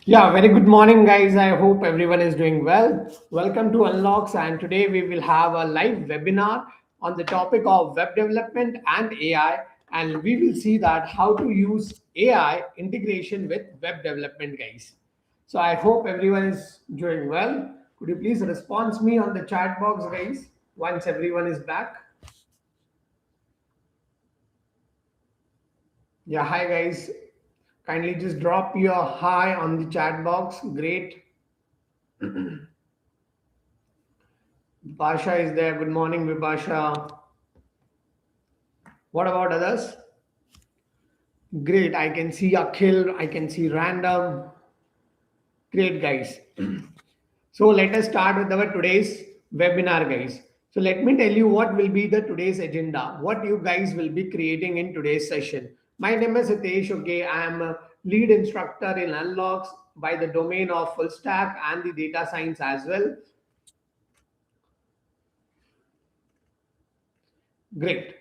Yeah, very good morning, guys. I hope everyone is doing well. Welcome to UNLOX, and today we will have a live webinar on the topic of web development and AI. And we will see that how to use AI integration with web development, guys. So I hope everyone is doing well. Could you please respond me on the chat box, guys, once everyone is back? Yeah, hi, guys. Kindly just drop your hi on the chat box. Great. Basha is there. Good morning, Vibasha. What about others? Great. I can see Akhil. I can see Random. Great, guys. So let us start with our today's webinar, guys. So let me tell you what will be the today's agenda, what you guys will be creating in today's session. My name is Hitesh. Okay, I am a lead instructor in Unlocks by the domain of full stack and the data science as well. Great.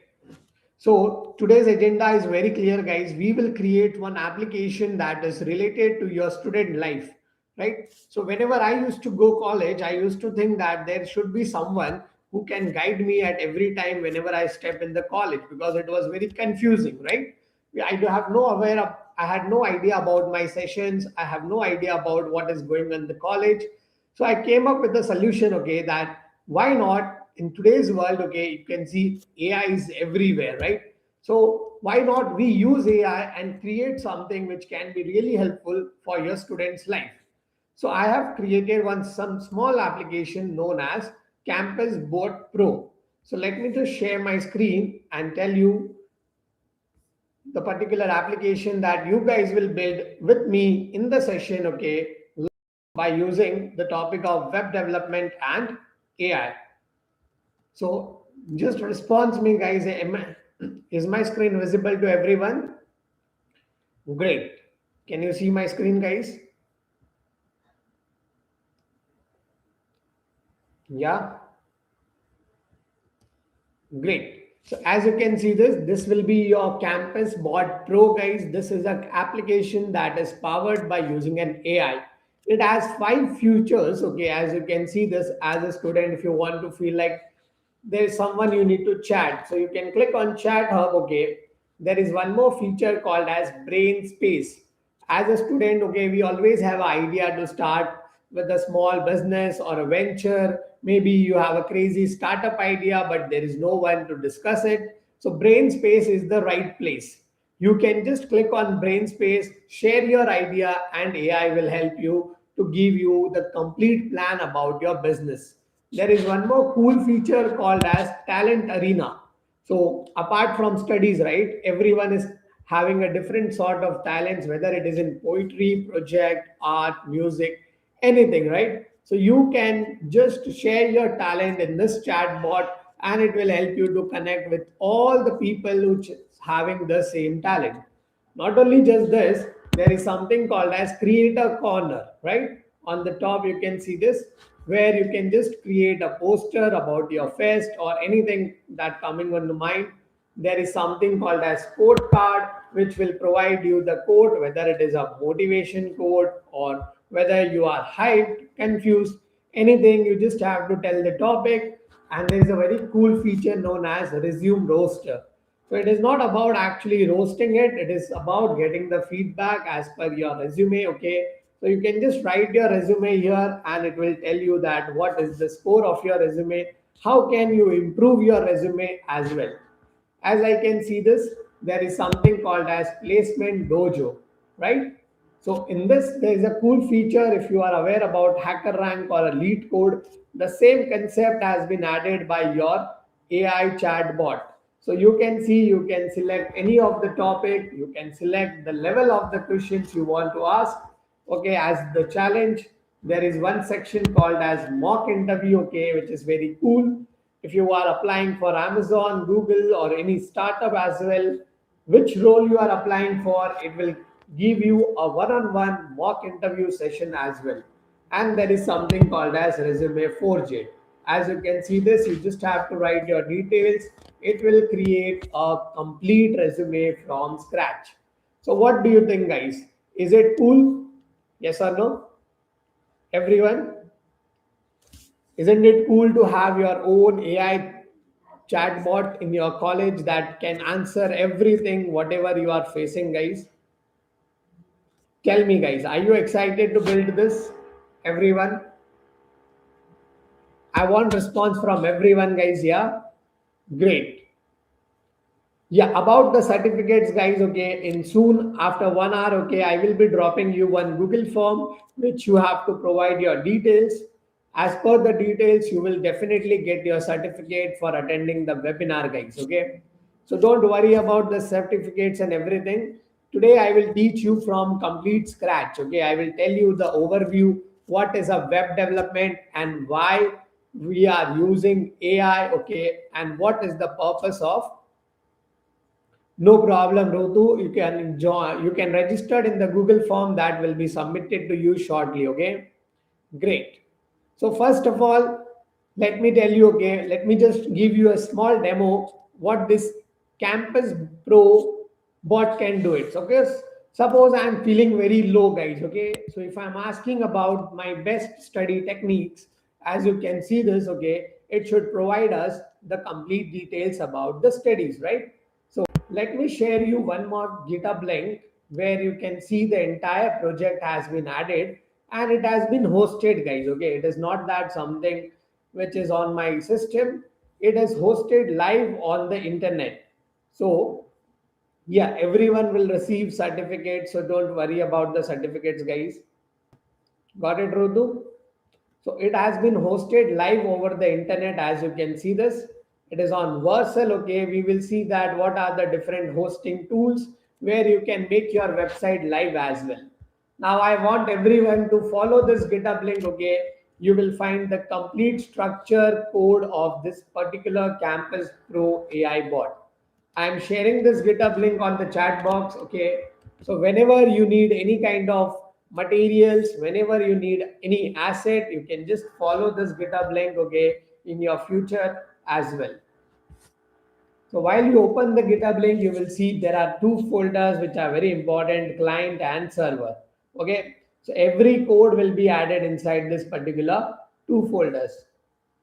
So today's agenda is very clear, guys. We will create one application that is related to your student life, right? So whenever I used to go college, I used to think that there should be someone who can guide me at every time whenever I step in the college, because it was very confusing, right? I do have no aware of, I had no idea about my sessions. I have no idea about what is going on in the college. So I came up with the solution, okay, that why not in today's world, okay, you can see AI is everywhere, right? So why not we use AI and create something which can be really helpful for your students' life? So I have created some small application known as Campus Bot Pro. So let me just share my screen and tell you the particular application that you guys will build with me in the session, okay, by using the topic of web development and AI. So just response me, guys. Is my screen visible to everyone? Great. Can you see my screen, guys? Yeah. Great. So as you can see this will be your Campus Bot Pro, guys. This is an application that is powered by using an AI. It has 5 features. Okay, as you can see this as a student, if you want to feel like there is someone you need to chat, so you can click on Chat Hub. Okay, there is one more feature called as Brain Space. As a student, okay, we always have an idea to start with a small business or a venture. Maybe you have a crazy startup idea, but there is no one to discuss it. So Brain Space is the right place. You can just click on Brain Space, share your idea, and AI will help you to give you the complete plan about your business. There is one more cool feature called as Talent Arena. So apart from studies, right, everyone is having a different sort of talents, whether it is in poetry, project, art, music, anything, right? So you can just share your talent in this chat bot, and it will help you to connect with all the people who having the same talent. Not only just this, there is something called as Creator Corner, right? On the top, you can see this, where you can just create a poster about your fest or anything that coming on the mind. There is something called as quote card, which will provide you the quote, whether it is a motivation quote or whether you are hyped, confused, anything. You just have to tell the topic. And there is a very cool feature known as resume roaster. So it is not about actually roasting it. It is about getting the feedback as per your resume. Okay. So you can just write your resume here and it will tell you that what is the score of your resume. How can you improve your resume as well? As I can see this, there is something called as placement dojo, right? So in this, there is a cool feature. If you are aware about hacker rank or a lead code, the same concept has been added by your AI chatbot. So you can see, you can select any of the topic, you can select the level of the questions you want to ask. Okay, as the challenge, there is one section called as mock interview, okay, which is very cool. If you are applying for Amazon, Google, or any startup as well, which role you are applying for, it will give you a one-on-one mock interview session as well. And there is something called as resume forge. As you can see this, you just have to write your details. It will create a complete resume from scratch. So what do you think, guys? Is it cool? Yes or no? Everyone? Isn't it cool to have your own AI chatbot in your college that can answer everything, whatever you are facing, guys? Tell me, guys, are you excited to build this? Everyone? I want response from everyone, guys. Yeah? Great. Yeah, about the certificates, guys, okay, in soon after 1 hour, okay, I will be dropping you one Google form which you have to provide your details. As per the details, you will definitely get your certificate for attending the webinar, guys, okay? So don't worry about the certificates and everything. Today, I will teach you from complete scratch, okay? I will tell you the overview, what is a web development and why we are using AI, okay, and what is the purpose of. No problem, Rutu. You can join. You can register in the Google form that will be submitted to you shortly. Okay, great. So first of all, let me tell you. Okay, let me just give you a small demo what this Campus Pro bot can do. It okay. Suppose I am feeling very low, guys. Okay, so if I'm asking about my best study techniques, as you can see this, okay, it should provide us the complete details about the studies, right? So let me share you one more GitHub link where you can see the entire project has been added and it has been hosted, guys. Okay, it is not that something which is on my system. It is hosted live on the internet. So yeah, everyone will receive certificates. So don't worry about the certificates, guys. Got it, Rudu? So it has been hosted live over the internet. As you can see this, it is on Vercel. Okay, we will see that what are the different hosting tools where you can make your website live as well. Now I want everyone to follow this GitHub link. Okay, you will find the complete structure code of this particular Campus Pro AI bot. I am sharing this GitHub link on the chat box. Okay, so whenever you need any kind of materials, whenever you need any asset, you can just follow this GitHub link, okay, in your future as well. So while you open the GitHub link, you will see there are two folders which are very important, client and server. Okay, so every code will be added inside this particular two folders.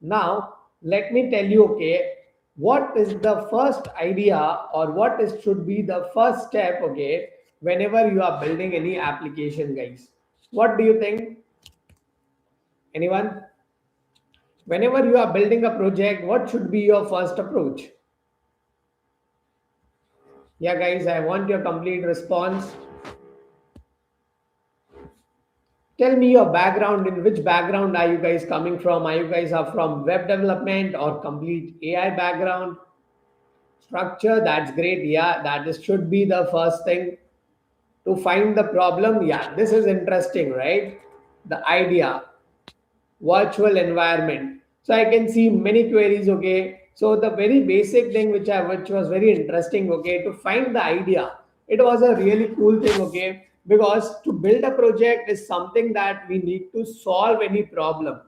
Now, let me tell you, okay, what is the first idea or what is should be the first step, okay, whenever you are building any application, guys. What do you think? Anyone? Whenever you are building a project, what should be your first approach? Yeah, guys, I want your complete response. Tell me your background. In which background are you guys coming from? Are you guys are from web development or complete AI background? Structure, that's great. Yeah, that is, should be the first thing to find the problem. Yeah, this is interesting, right? The idea, virtual environment. So I can see many queries. Okay, so the very basic thing which was very interesting, okay, to find the idea, it was a really cool thing, okay, because to build a project is something that we need to solve any problem.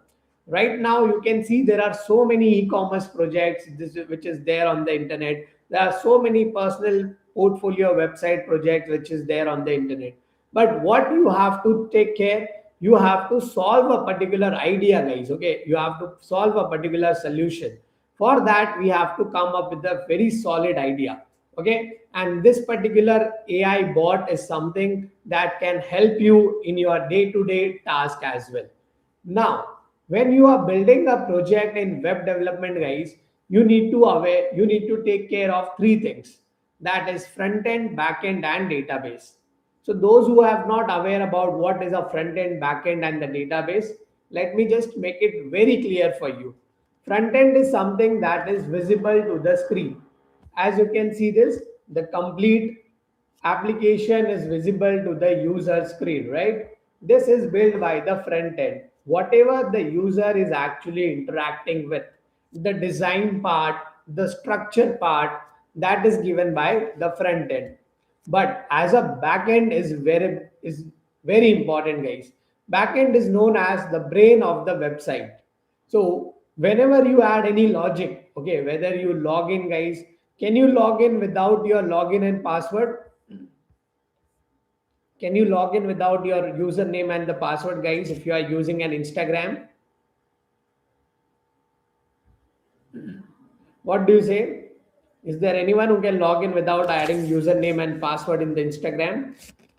Right now you can see there are so many e-commerce projects which is there on the internet. There are so many personal portfolio website projects which is there on the internet. But what you have to take care, you have to solve a particular idea, guys. Okay, you have to solve a particular solution. For that we have to come up with a very solid idea. Okay, and this particular AI bot is something that can help you in your day-to-day task as well. Now, when you are building a project in web development, guys, you need to take care of three things. That is front end, back end, and database. So those who have not aware about what is a front end, back end, and the database, let me just make it very clear for you. Front end is something that is visible to the screen. As you can see this, the complete application is visible to the user screen, right? This is built by the front end. Whatever the user is actually interacting with, the design part, the structure part, that is given by the front end. But as a backend is very important, guys. Backend is known as the brain of the website. So whenever you add any logic, okay, whether you log in, guys, can you log in without your login and password? Can you log in without your username and the password, guys, if you are using an Instagram? What do you say? Is there anyone who can log in without adding username and password in the Instagram?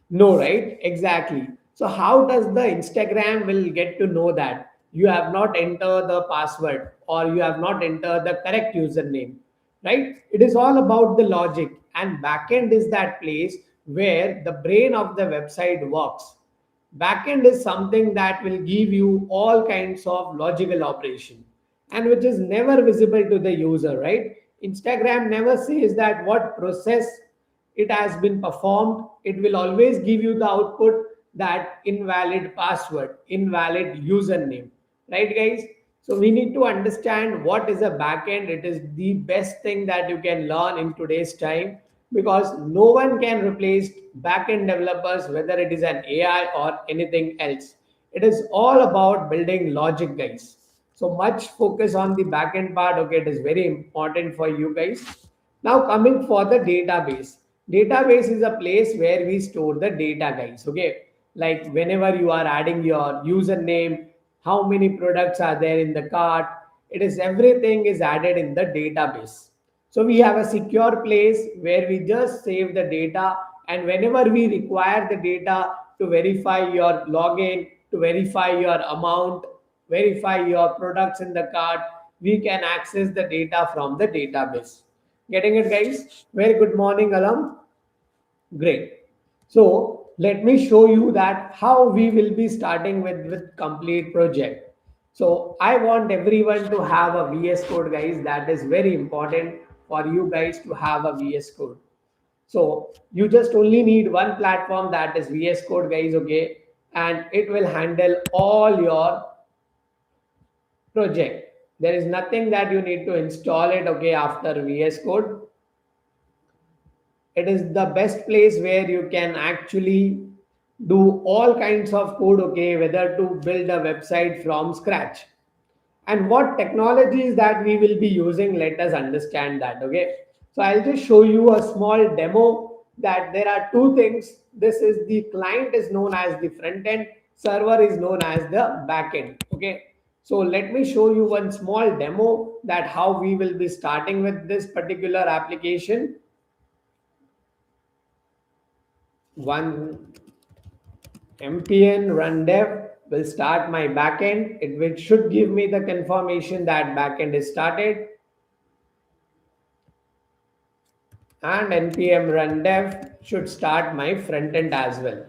No, right? Exactly. So how does the Instagram will get to know that you have not entered the password or you have not entered the correct username, right? It is all about the logic, and backend is that place where the brain of the website works. Backend is something that will give you all kinds of logical operation and which is never visible to the user, right? Instagram never says that what process it has been performed. It will always give you the output that invalid password, invalid username, right, guys? So we need to understand what is a backend. It is the best thing that you can learn in today's time because no one can replace backend developers, whether it is an AI or anything else. It is all about building logic, guys. So much focus on the backend part. Okay, it is very important for you guys. Now coming for the database. Database is a place where we store the data, guys. Okay, like whenever you are adding your username, how many products are there in the cart, it is everything is added in the database. So we have a secure place where we just save the data, and whenever we require the data to verify your login, to verify your amount, verify your products in the cart, we can access the data from the database. Getting it, guys? Very good morning, Alam. Great. So let me show you that how we will be starting with complete project. So I want everyone to have a VS Code, guys. That is very important for you guys to have a VS Code. So you just only need one platform, that is VS Code, guys, okay? And it will handle all your project. There is nothing that you need to install it, okay, after VS Code. It is the best place where you can actually do all kinds of code, okay, whether to build a website from scratch and what technologies that we will be using. Let us understand that, okay? So I'll just show you a small demo that there are two things. This is the client is known as the front end, server is known as the back end, okay? So let me show you one small demo that how we will be starting with this particular application. One mpn run dev will start my backend. It which should give me the confirmation that backend is started, and npm run dev should start my front end as well.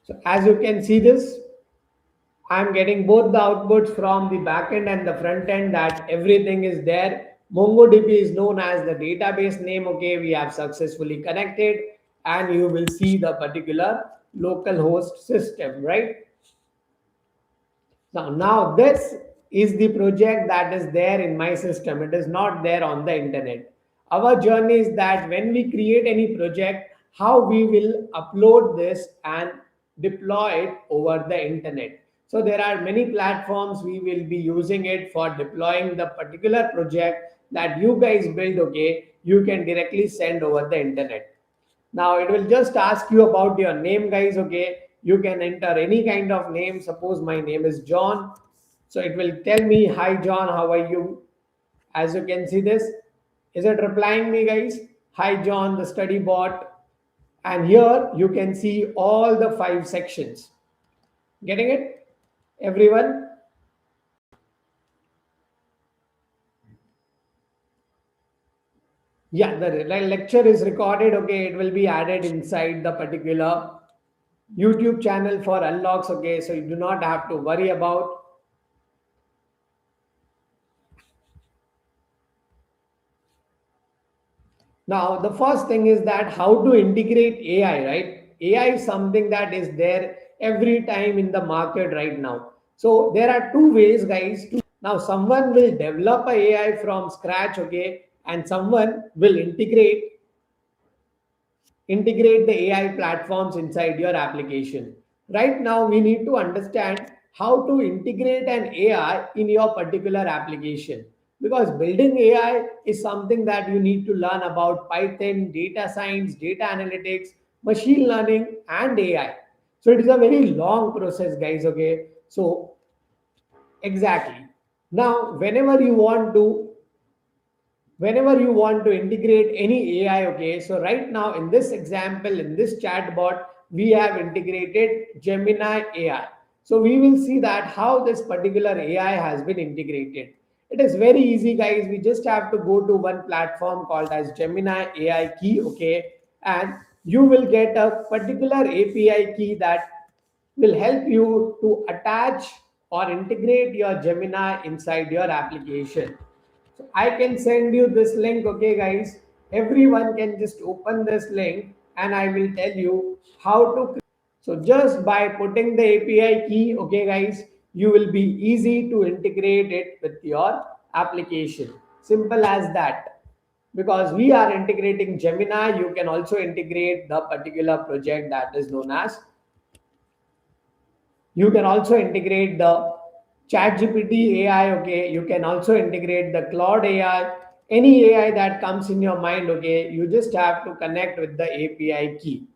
So as you can see this, I'm getting both the outputs from the backend and the front end, that everything is there. MongoDB is known as the database name. Okay, we have successfully connected, and you will see the particular local host system, right? Now this is the project that is there in my system. It is not there on the internet. Our journey is that when we create any project, how we will upload this and deploy it over the internet. So there are many platforms we will be using it for deploying the particular project that you guys build. Okay, you can directly send over the internet. Now it will just ask you about your name, guys, okay? You can enter any kind of name. Suppose my name is John. So it will tell me, hi John, how are you? As you can see this, is it replying me, guys? Hi John, the study bot. And here you can see all the 5 sections. Getting it, everyone? Yeah, the lecture is recorded. Okay, it will be added inside the particular YouTube channel for unlocks. Okay, so you do not have to worry about. Now, the first thing is that how to integrate AI, right? AI is something that is there every time in the market right now. So there are two ways, guys. Now, someone will develop a AI from scratch, okay, and someone will integrate the AI platforms inside your application. Right now, we need to understand how to integrate an AI in your particular application, because building AI is something that you need to learn about Python, data science, data analytics, machine learning, and AI. So it is a very long process, guys. Okay, so exactly. Now, whenever you want to integrate any AI, okay, so right now in this example, in this chatbot, we have integrated Gemini AI. So we will see that how this particular AI has been integrated. It is very easy, guys. We just have to go to one platform called as Gemini AI key, okay, and you will get a particular API key that will help you to attach or integrate your Gemini inside your application. So I can send you this link, okay, guys. Everyone can just open this link and I will tell you how to. So just by putting the API key, okay, guys, you will be easy to integrate it with your application. Simple as that. Because we are integrating Gemini, you can also integrate the particular project that is known as, you can also integrate the ChatGPT AI, okay. You can also integrate the Claude AI, any AI that comes in your mind, okay. You just have to connect with the API key.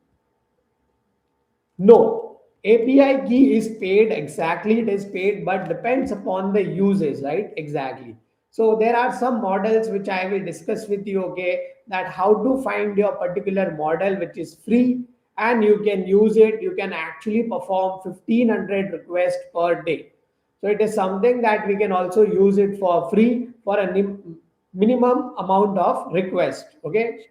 No, API key is paid, exactly, it is paid, but depends upon the usage, right? Exactly. So there are some models which I will discuss with you, okay, that how to find your particular model which is free and you can use it. You can actually perform 1500 requests per day. So it is something that we can also use it for free for a minimum amount of request, okay.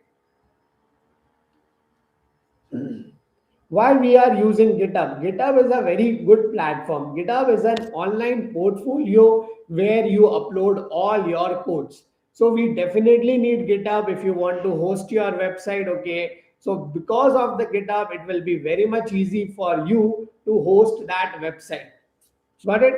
Why we are using GitHub? GitHub is a very good platform. GitHub is an online portfolio where you upload all your codes. So we definitely need GitHub if you want to host your website, okay. So because of the GitHub, it will be very much easy for you to host that website. Got it?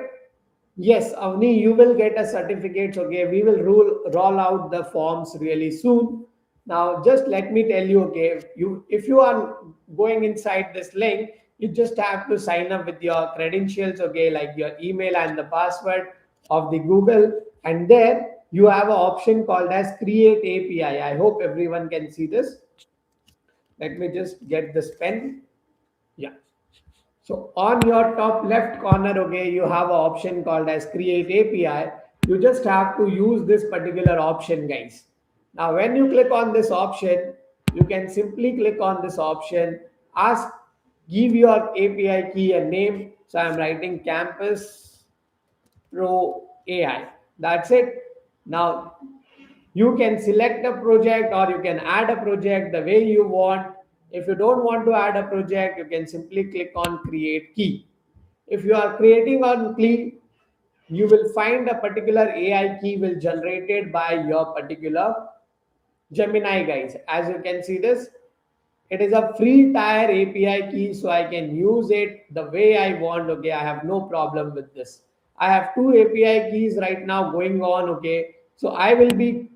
Yes, Avni, you will get a certificate. Okay, we will roll out the forms really soon. Now, just let me tell you, okay, you if you are going inside this link, you just have to sign up with your credentials, okay, like your email and the password of the Google, and there you have an option called as Create API. I hope everyone can see this. Let me just get this pen. Yeah. So on your top left corner, okay, you have an option called as Create API. You just have to use this particular option, guys. Now, when you click on this option, you can simply click on this option, ask, give your API key a name. So I'm writing Campus Pro AI. That's it. Now you can select a project or you can add a project the way you want. If you don't want to add a project, you can simply click on Create Key. If you are creating on key, you will find a particular AI key will generated by your particular Gemini, guys. As you can see this, it is a free tier API key, so I can use it the way I want. Okay, I have no problem with this. I have two API keys right now going on. Okay, so I will be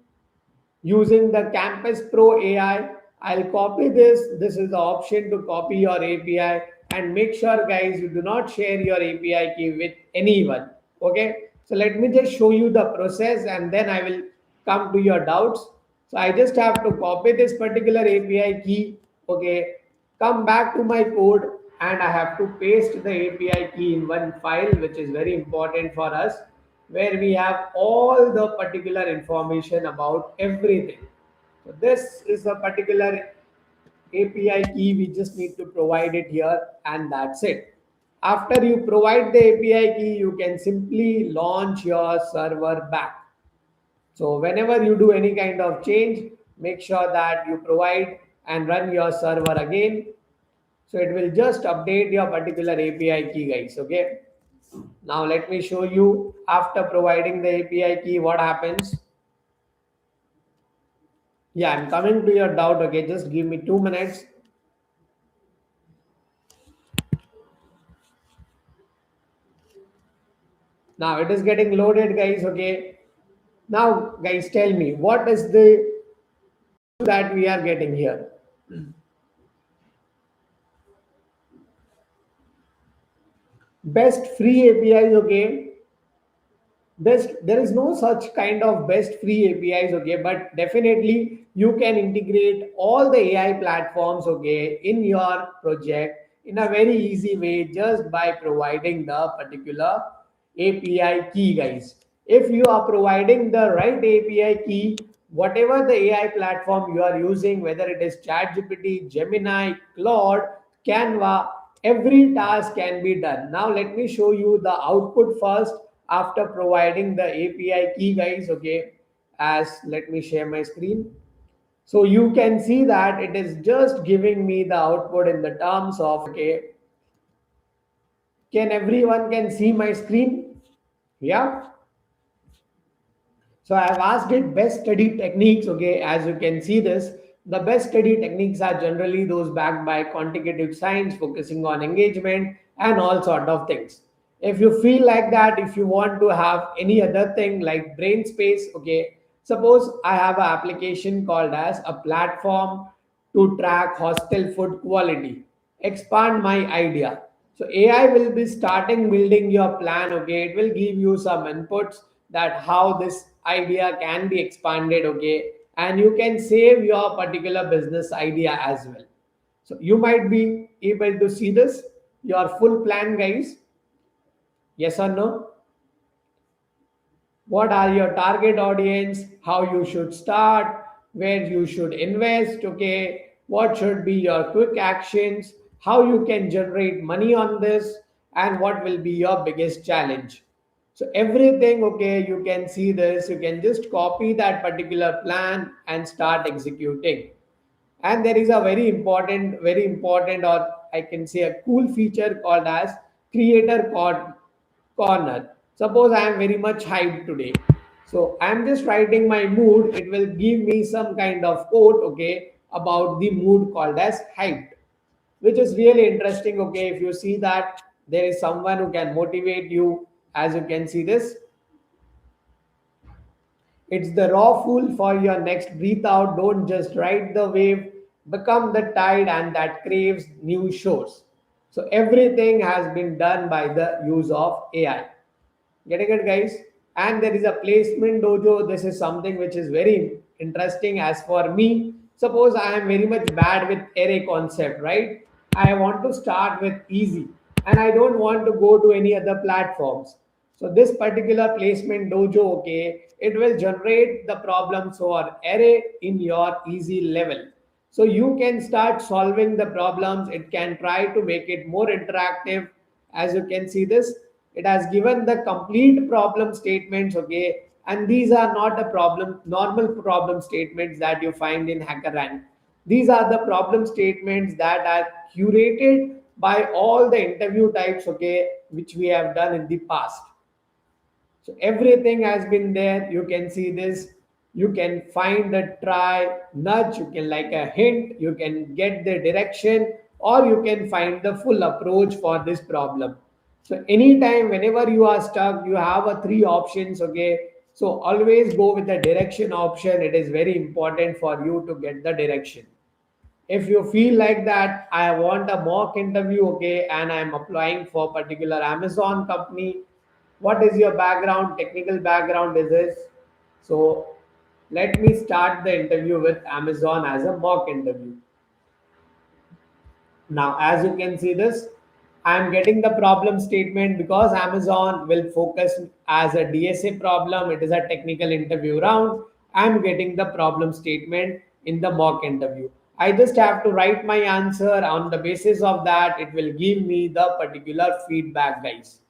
using the Campus Pro AI. I'll copy this. This is the option to copy your API, and make sure, guys, you do not share your API key with anyone. Okay. So let me just show you the process and then I will come to your doubts. So I just have to copy this particular API key. Okay. Come back to my code and I have to paste the API key in one file, which is very important for us, where we have all the particular information about everything. So this is a particular API key. We just need to provide it here and that's it. After you provide the API key, you can simply launch your server back. So whenever you do any kind of change, make sure that you provide and run your server again. So it will just update your particular API key, guys. Okay. Now let me show you after providing the API key what happens. Yeah, I'm coming to your doubt. Okay, just give me 2 minutes. Now it is getting loaded, guys. Okay, Now, guys, tell me what is the that we are getting here? Best free APIs, okay? Best, there is no such kind of best free APIs, okay, but definitely you can integrate all the AI platforms, okay, in your project in a very easy way just by providing the particular API key, guys. If you are providing the right API key, whatever the AI platform you are using, whether it is ChatGPT, Gemini, Claude, Canva, every task can be done. Now let me show you the output first after providing the API key, guys, okay. As let me share my screen. So you can see that it is just giving me the output in the terms of, okay, can everyone can see my screen? Yeah. So I have asked it best study techniques. Okay, as you can see this, the best study techniques are generally those backed by quantitative science, focusing on engagement and all sort of things. If you feel like that, if you want to have any other thing like brain space, okay, suppose I have an application called as a platform to track hostel food quality. Expand my idea. So AI will be starting building your plan. Okay, it will give you some inputs that how this idea can be expanded. Okay, and you can save your particular business idea as well. So you might be able to see this your full plan, guys. Yes or no? What are your target audience, how you should start, where you should invest, okay, what should be your quick actions, how you can generate money on this, and what will be your biggest challenge. So everything, okay, you can see this, you can just copy that particular plan and start executing. And there is a very important, or I can say a cool feature called as corner. Suppose I am very much hyped today, so I am just writing my mood, it will give me some kind of quote, okay, about the mood called as hyped, which is really interesting. Okay, if you see that there is someone who can motivate you, as you can see this, it's the raw fuel for your next breathe out. Don't just ride the wave, become the tide and that craves new shores. So everything has been done by the use of AI. Getting it, guys? And there is a placement dojo. This is something which is very interesting as for me. Suppose I am very much bad with array concept, right? I want to start with easy and I don't want to go to any other platforms. So this particular placement dojo, okay, it will generate the problems for array in your easy level. So you can start solving the problems. It can try to make it more interactive. As you can see this, it has given the complete problem statements, okay, and these are not a problem normal problem statements that you find in HackerRank. These are the problem statements that are curated by all the interview types, okay, which we have done in the past. So everything has been there. You can see this. You can find the try, nudge, you can like a hint, you can get the direction, or you can find the full approach for this problem. So anytime, whenever you are stuck, you have a three options, okay? So always go with the direction option. It is very important for you to get the direction. If you feel like that I want a mock interview, okay, and I'm applying for particular Amazon company, what is your background, technical background is this? So let me start the interview with Amazon as a mock interview. Now, as you can see this, I'm getting the problem statement because Amazon will focus as a DSA problem. It is a technical interview round. I'm getting the problem statement in the mock interview. I just have to write my answer. On the basis of that, it will give me the particular feedback, guys.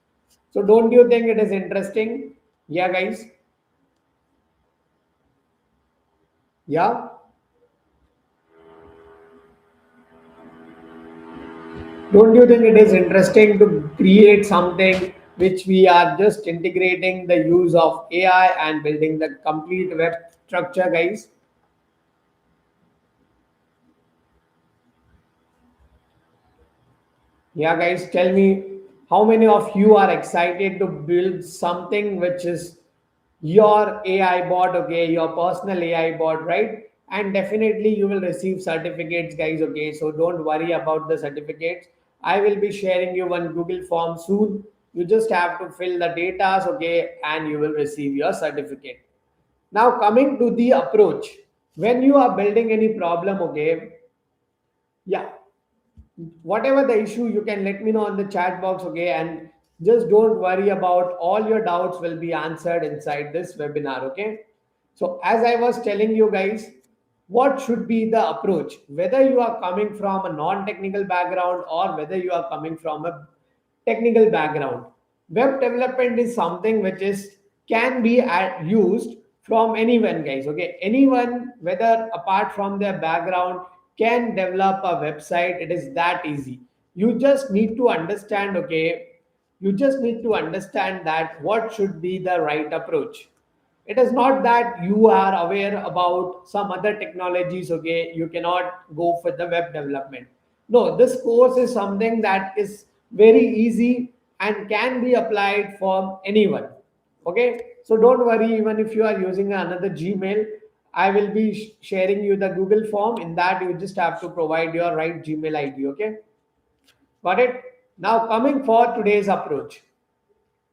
So don't you think it is interesting? Yeah, guys. Yeah. Don't you think it is interesting to create something which we are just integrating the use of AI and building the complete web structure, guys? Yeah, guys, tell me how many of you are excited to build something which is your AI bot, okay, your personal AI bot, right? And definitely you will receive certificates, guys, okay? So don't worry about the certificates. I will be sharing you one Google form soon. You just have to fill the data, okay, and you will receive your certificate. Now, coming to the approach, when you are building any problem, okay, yeah, whatever the issue, you can let me know on the chat box, okay, and just don't worry about, all your doubts will be answered inside this webinar, okay. So as I was telling you guys, what should be the approach, whether you are coming from a non-technical background or whether you are coming from a technical background. Web development is something which is can be used from anyone, guys, okay. Anyone, whether apart from their background, can develop a website. It is that easy. You just need to understand, okay, you just need to understand that what should be the right approach. It is not that you are aware about some other technologies, okay, you cannot go for the web development. No, this course is something that is very easy and can be applied from anyone, okay. So don't worry, even if you are using another Gmail, I will be sharing you the Google form. In that, you just have to provide your right Gmail ID, okay. Got it? Now coming for today's approach,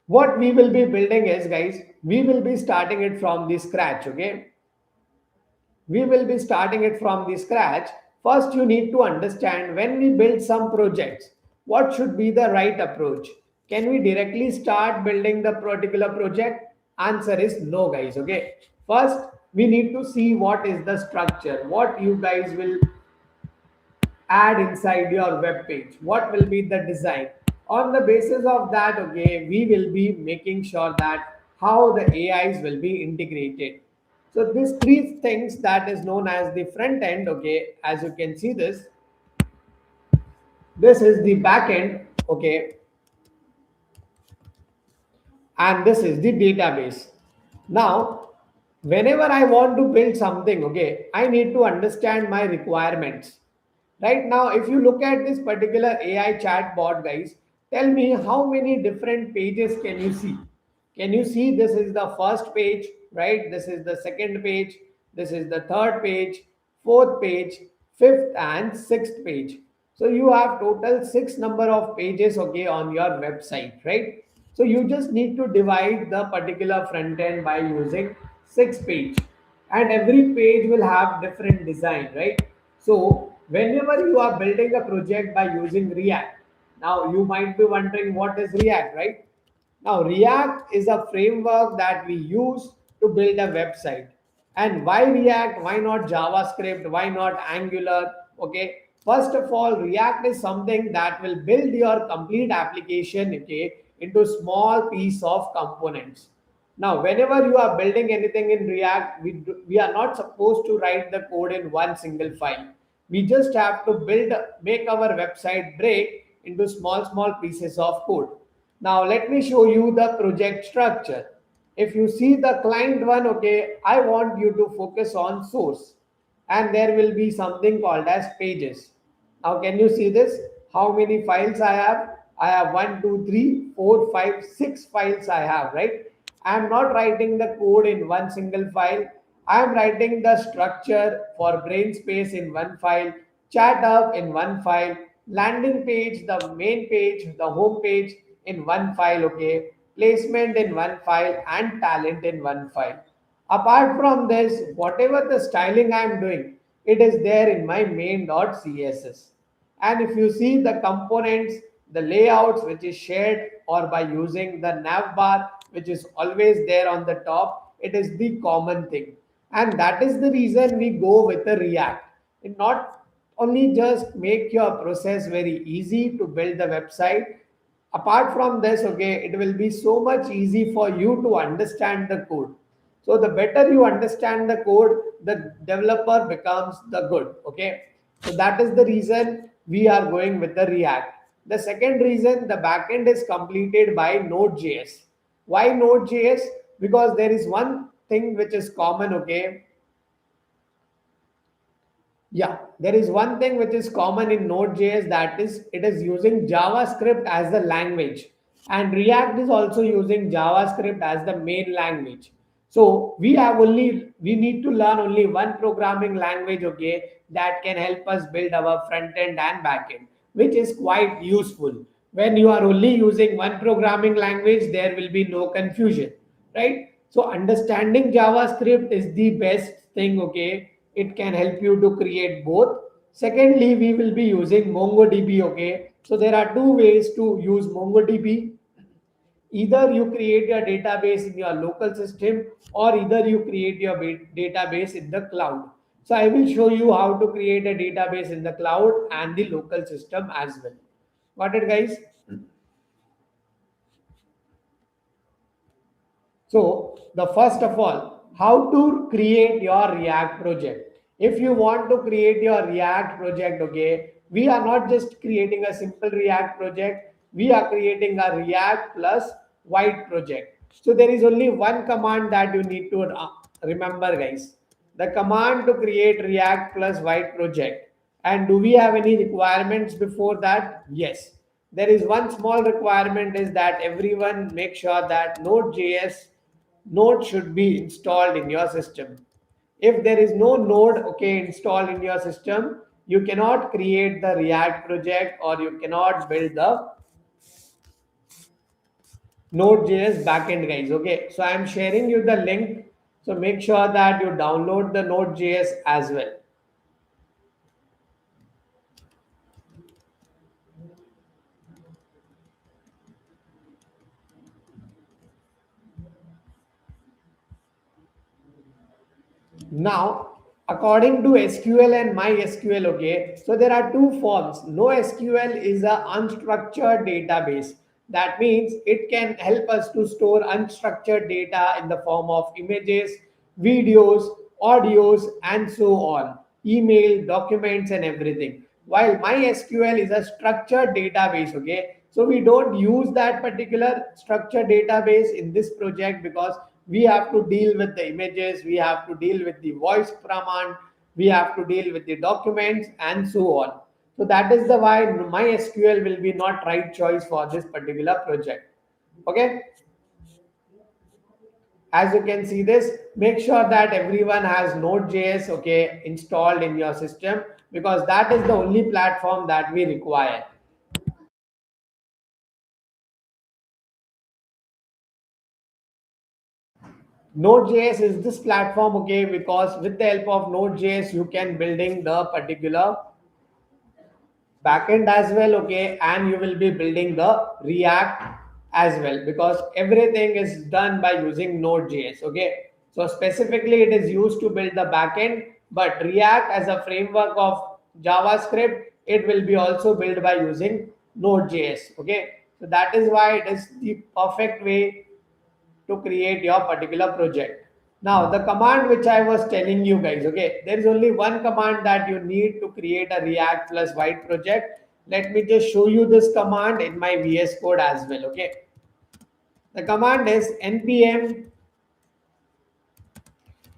what we will be building is, guys, we will be starting it from the scratch, okay. We will be starting it from the scratch. First, you need to understand, when we build some projects, what should be the right approach. Can we directly start building the particular project? Answer is no, guys, okay. First, we need to see what is the structure, what you guys will add inside your web page, what will be the design. On the basis of that, okay, we will be making sure that how the AIs will be integrated. So these three things that is known as the front end, okay, as you can see this is the back end, okay, and this is the database. Now, whenever I want to build something, okay, I need to understand my requirements. Right now, if you look at this particular AI chatbot, guys, tell me how many different pages can you see? Can you see this is the first page, right? This is the second page, this is the third page, fourth page, fifth and sixth page. So you have total six number of pages, okay, on your website, right? So you just need to divide the particular front end by using six page, and every page will have different design, right? So whenever you are building a project by using React, now you might be wondering what is React, right? Now, React is a framework that we use to build a website. And why React? Why not JavaScript? Why not Angular? Okay. First of all, React is something that will build your complete application, okay, into small piece of components. Now, whenever you are building anything in React, we are not supposed to write the code in one single file. We just have to make our website break into small pieces of code. Now let me show you the project structure. If you see the client one, okay, I want you to focus on source, and there will be something called as pages. Now can you see this? How many files I have? I have 1, 2, 3, 4, 5, 6 files I have, right? I am not writing the code in one single file. I am writing the structure for brain space in one file, chat up in one file, landing page, the main page, the home page in one file, okay, placement in one file, and talent in one file. Apart from this, whatever the styling I am doing, it is there in my main.css. And if you see the components, the layouts which is shared or by using the nav bar, which is always there on the top, it is the common thing. And that is the reason we go with the React. It not only just make your process very easy to build the website. Apart from this, okay, it will be so much easy for you to understand the code. So the better you understand the code, the developer becomes the good, okay. So that is the reason we are going with the React. The second reason, the backend is completed by Node.js. Why Node.js? Because there is one thing which is common, okay. Yeah, there is one thing which is common in Node.js, that is it is using JavaScript as the language, and React is also using JavaScript as the main language. So we need to learn only one programming language, okay, that can help us build our front end and back end, which is quite useful. When you are only using one programming language, there will be no confusion, right? So understanding JavaScript is the best thing, okay. It can help you to create both. Secondly, we will be using MongoDB, okay. So there are two ways to use MongoDB. Either you create a database in your local system, or either you create your database in the cloud. So I will show you how to create a database in the cloud and the local system as well. Got it, guys? So, the first of all, how to create your React project. If you want to create your React project, okay, we are not just creating a simple React project, we are creating a React plus white project. So, there is only one command that you need to remember, guys. The command to create React plus white project. And do we have any requirements before that? Yes. There is one small requirement, is that everyone make sure that Node.js node should be installed in your system. If there is no node, okay, installed in your system, you cannot create the React project, or you cannot build the Node.js backend, guys. Okay, so I am sharing you the link. So make sure that you download the Node.js as well. Now, according to SQL and MySQL, okay, so there are two forms. NoSQL is a unstructured database. That means it can help us to store unstructured data in the form of images, videos, audios, and so on, email, documents, and everything. While MySQL is a structured database, okay, so we don't use that particular structured database in this project, because we have to deal with the images, we have to deal with the voice command, we have to deal with the documents, and so on. So that is the why MySQL will be not right choice for this particular project. Okay, as you can see this, make sure that everyone has Node.js, okay, installed in your system, because that is the only platform that we require. Node.js is this platform, okay, because with the help of Node.js you can building the particular backend as well, okay, and you will be building the React as well, because everything is done by using Node.js, okay. So specifically it is used to build the backend, but React as a framework of JavaScript, it will be also built by using Node.js, okay. So that is why it is the perfect way to create your particular project. Now, the command which I was telling you guys, okay, there is only one command that you need to create a React plus white project. Let me just show you this command in my VS Code as well, okay. The command is npm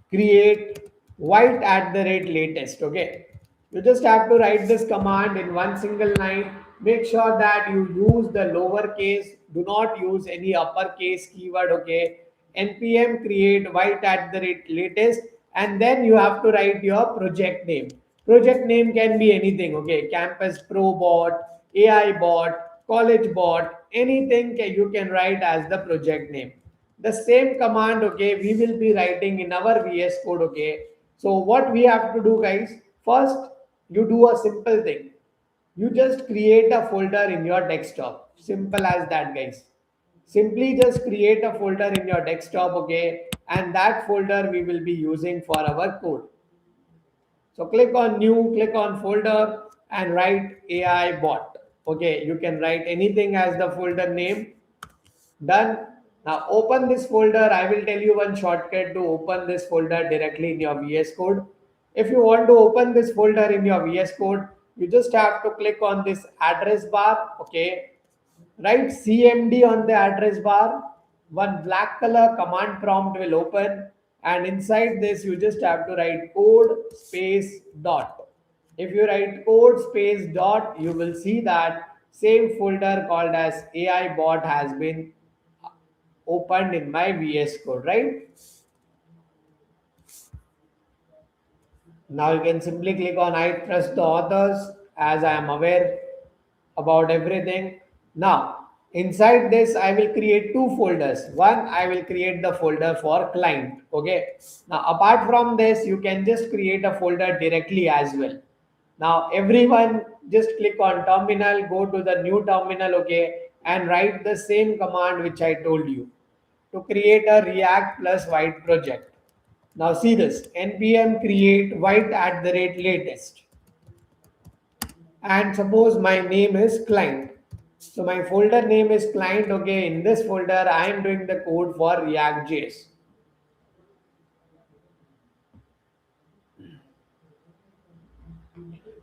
create white at the rate latest, okay. You just have to write this command in one single line. Make sure that you use the lowercase, do not use any uppercase keyword, okay. Npm create white at the rate latest, and then you have to write your project name. Project name can be anything, okay. Campus pro bot, AI bot, college bot, anything you can write as the project name. The same command, okay, we will be writing in our VS Code, okay. So what we have to do, guys, first you do a simple thing. You just create a folder in your desktop. Simple as that, guys. Simply just create a folder in your desktop, okay, and that folder we will be using for our code. So click on new, click on folder, and write AI bot. Okay, you can write anything as the folder name. Done. Now open this folder. I will tell you one shortcut to open this folder directly in your VS Code. If you want to open this folder in your VS Code, you just have to click on this address bar. Okay. Write CMD on the address bar. One black color command prompt will open, and inside this you just have to write code space dot. If you write code space dot, you will see that same folder called as AI bot has been opened in my VS Code, right? Now you can simply click on I trust the authors as I am aware about everything. Now, inside this, I will create two folders. One, I will create the folder for client. Okay. Now, apart from this, you can just create a folder directly as well. Now, everyone just click on terminal, go to the new terminal, okay, and write the same command which I told you to create a React plus white project. Now, see this npm create white at the rate latest, and suppose my name is client. So my folder name is client. Okay, in this folder I am doing the code for React.js.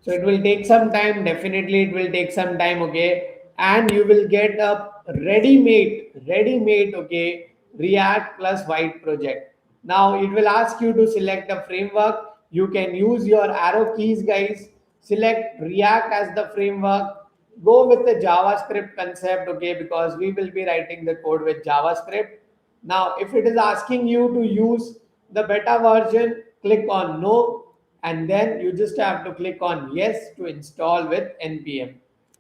So it will take some time, definitely it will take some time, okay, and you will get a ready made, okay, React plus white project. Now it will ask you to select a framework. You can use your arrow keys, guys. Select React as the framework. Go with the JavaScript concept, okay, because we will be writing the code with JavaScript. Now if it is asking you to use the beta version, click on no, and then you just have to click on yes to install with npm.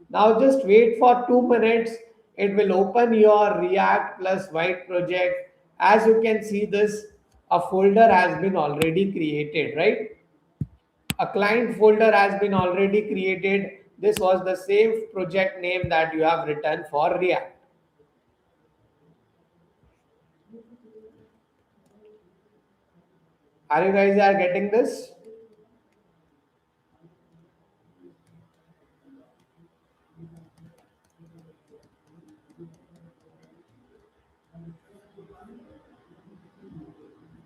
Now just wait for 2 minutes. It will open your React plus white project. As you can see this, a folder has been already created, right? A client folder has been already created. This was the same project name that you have written for React. Are you guys are getting this?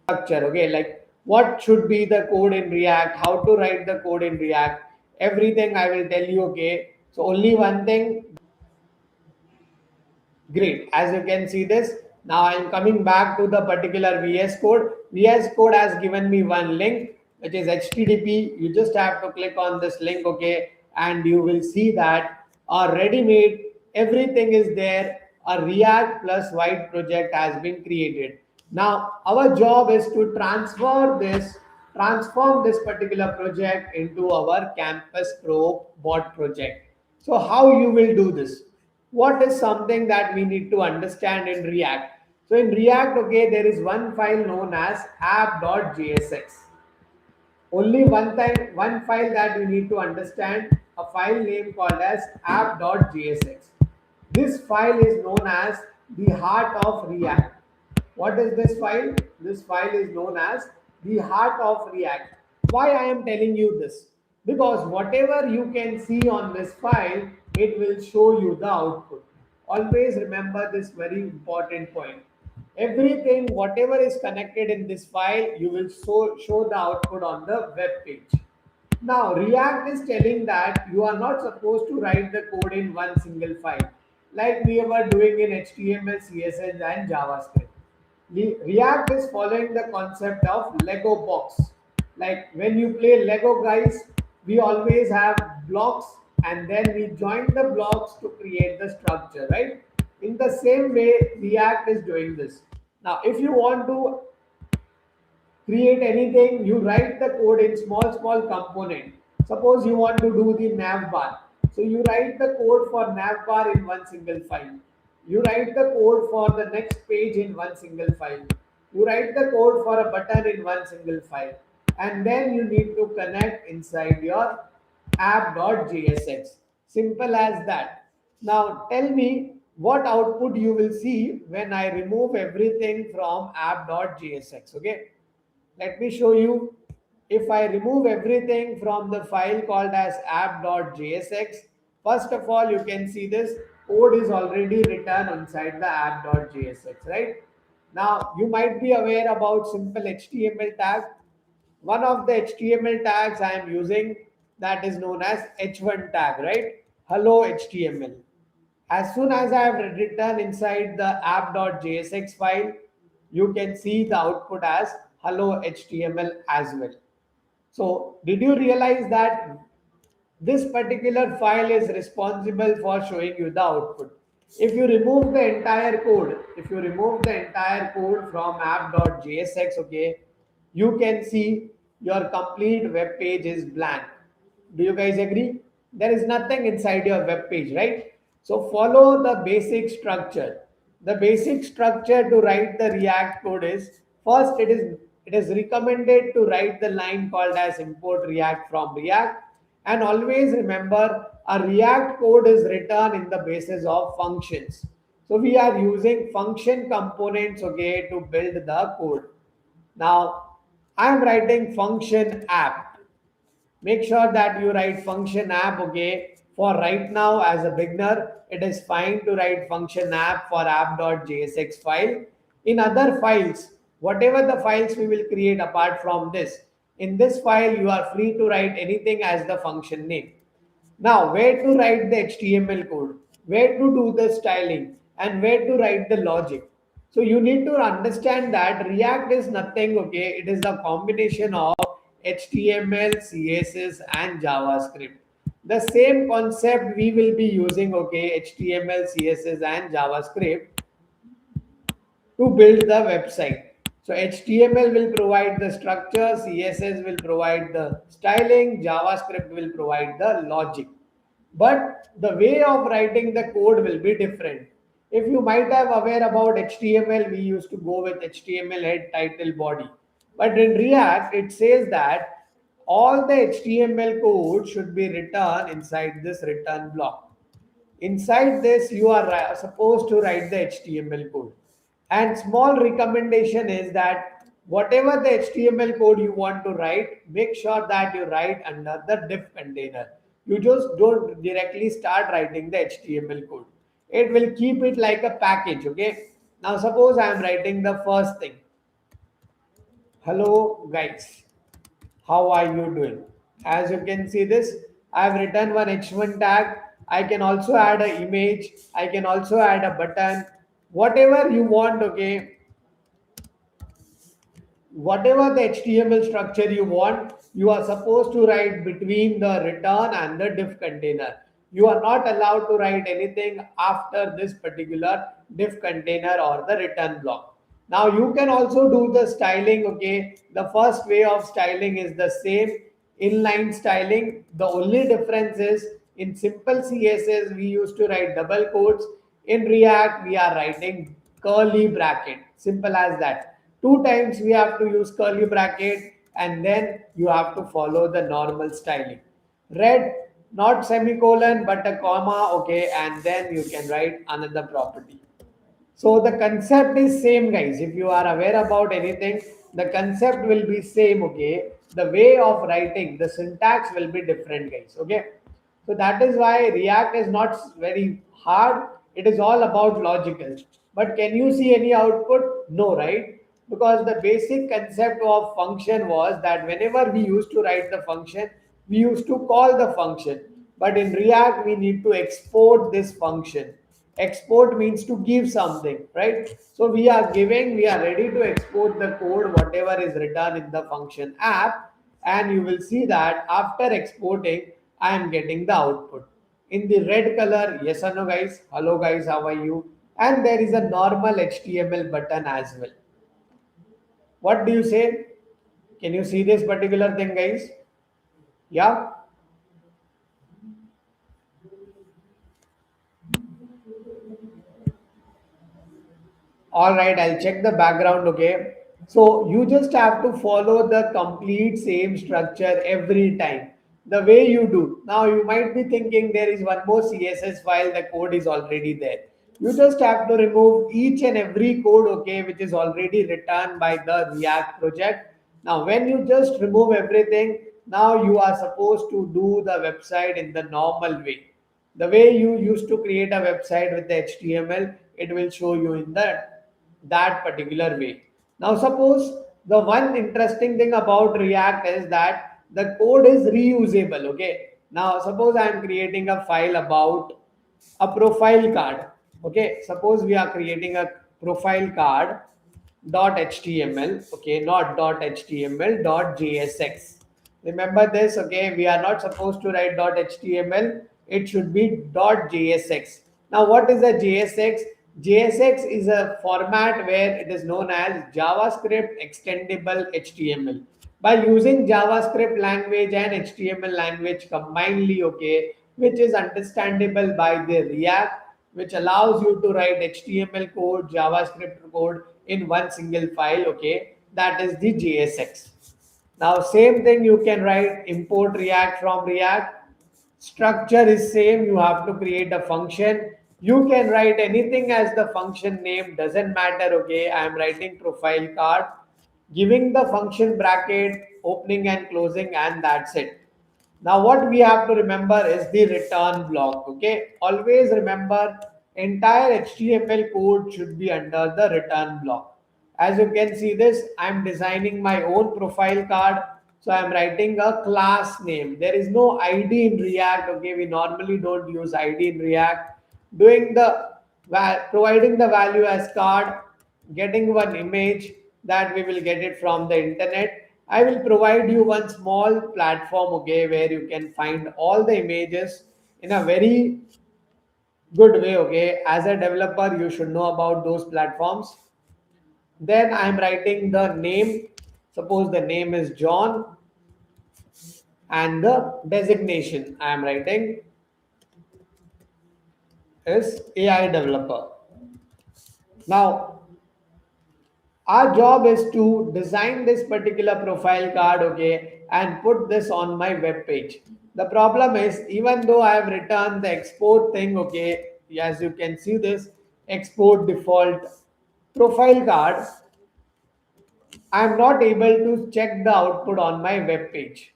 Structure, okay, like what should be the code in React, how to write the code in React, everything I will tell you, okay. So only one thing. Great. As you can see this, now I am coming back to the particular VS Code. VS Code has given me one link, which is HTTP. You just have to click on this link, okay, and you will see that a ready-made, everything is there. A React plus white project has been created. Now our job is to transform this particular project into our Campus Pro bot project. So how you will do this? What is something that we need to understand in React? So in React, okay, there is one file known as app.jsx. Only one file that you need to understand, a file name called as app.jsx. This file is known as the heart of React. What is this file? This file is known as the heart of React. Why I am telling you this? Because whatever you can see on this file, it will show you the output. Always remember this very important point. Everything, whatever is connected in this file, you will show the output on the web page. Now, React is telling that you are not supposed to write the code in one single file, like we were doing in HTML, CSS, and JavaScript. React is following the concept of Lego box. Like when you play Lego, guys, we always have blocks and then we join the blocks to create the structure, right? In the same way, React is doing this. Now, if you want to create anything, you write the code in small component. Suppose you want to do the nav bar, so you write the code for nav bar in one single file. You write the code for the next page in one single file. You write the code for a button in one single file, and then you need to connect inside your app.jsx. Simple as that. Now tell me what output you will see when I remove everything from app.jsx. Okay, let me show you. If I remove everything from the file called as app.jsx, first of all, you can see this code is already written inside the app.jsx, right? Now, you might be aware about simple HTML tag. One of the HTML tags I am using, that is known as h1 tag, right? Hello HTML. As soon as I have written inside the app.jsx file, you can see the output as hello HTML as well. So did you realize that this particular file is responsible for showing you the output? If you remove the entire code, if you remove the entire code from app.jsx, okay, you can see your complete web page is blank. Do you guys agree? There is nothing inside your web page, right? So follow the basic structure. The basic structure to write the React code is, first it is recommended to write the line called as import React from React, and always remember a React code is written in the basis of functions. So we are using function components, okay, to build the code. Now I am writing function app. Make sure that you write function app, okay. For right now as a beginner, it is fine to write function app for app.jsx file. In other files, whatever the files we will create apart from this, in this file you are free to write anything as the function name. Now, where to write the HTML code, where to do the styling, and where to write the logic. So you need to understand that React is nothing, okay, it is a combination of HTML, CSS, and JavaScript. The same concept we will be using, okay, HTML, CSS, and JavaScript to build the website. So HTML will provide the structure, CSS will provide the styling, JavaScript will provide the logic. But the way of writing the code will be different. If you might have aware about HTML, we used to go with HTML head, title, body. But in React, it says that all the HTML code should be written inside this return block. Inside this, you are supposed to write the HTML code. And small recommendation is that whatever the HTML code you want to write, make sure that you write under the diff container. You just don't directly start writing the HTML code. It will keep it like a package, okay? Now suppose I am writing the first thing. Hello guys, how are you doing? As you can see this, I have written one h1 tag. I can also add an image, I can also add a button, whatever you want, okay. Whatever the HTML structure you want, you are supposed to write between the return and the diff container. You are not allowed to write anything after this particular diff container or the return block. Now you can also do the styling, okay. The first way of styling is the same, inline styling. The only difference is in simple CSS we used to write double quotes. In React we are writing curly bracket. Simple as that. Two times we have to use curly bracket, and then you have to follow the normal styling. Red, not semicolon but a comma, okay, and then you can write another property. So the concept is same, guys. If you are aware about anything, the concept will be same, okay. The way of writing, the syntax will be different, guys, okay. So that is why React is not very hard. It is all about logical. But can you see any output? No, right? Because the basic concept of function was that whenever we used to write the function, we used to call the function. But in React, we need to export this function. Export means to give something, right? So we are giving, we are ready to export the code, whatever is written in the function app. And you will see that after exporting, I am getting the output. In the red color, yes or no guys, hello guys, how are you? And there is a normal HTML button as well. What do you say? Can you see this particular thing, guys? Yeah. All right, I'll check the background, okay? So you just have to follow the complete same structure every time, the way you do. Now you might be thinking there is one more CSS file, the code is already there. You just have to remove each and every code, okay, which is already written by the React project. Now when you just remove everything, now you are supposed to do the website in the normal way. The way you used to create a website with the HTML, it will show you in that particular way. Now suppose the one interesting thing about React is that the code is reusable, okay. Now suppose I am creating a file about a profile card, okay. Suppose we are creating a profile card dot html, okay, not dot html, dot jsx. Remember this, okay. We are not supposed to write dot html, it should be dot jsx. Now what is a jsx? JSX is a format where it is known as JavaScript Extendable HTML. by using JavaScript language and HTML language combinedly, okay, which is understandable by the React, which allows you to write HTML code, JavaScript code in one single file, okay, that is the JSX. Now, same thing you can write import React from React. Structure is same. You have to create a function. You can write anything as the function name. Doesn't matter. Okay, I am writing profile card, giving the function bracket, opening and closing, and that's it. Now, what we have to remember is the return block. Okay, always remember entire HTML code should be under the return block. As you can see this, I'm designing my own profile card. So I'm writing a class name. There is no ID in React. Okay, we normally don't use ID in React. Doing the providing the value as card, getting one image that we will get it from the internet. I will provide you one small platform, okay, where you can find all the images in a very good way. Okay, as a developer, you should know about those platforms. Then I'm writing the name. Suppose the name is John and the designation I am writing is AI developer. Now, our job is to design this particular profile card, okay, and put this on my web page. The problem is, even though I have returned the export thing, okay, as you can see this export default profile card, I am not able to check the output on my web page.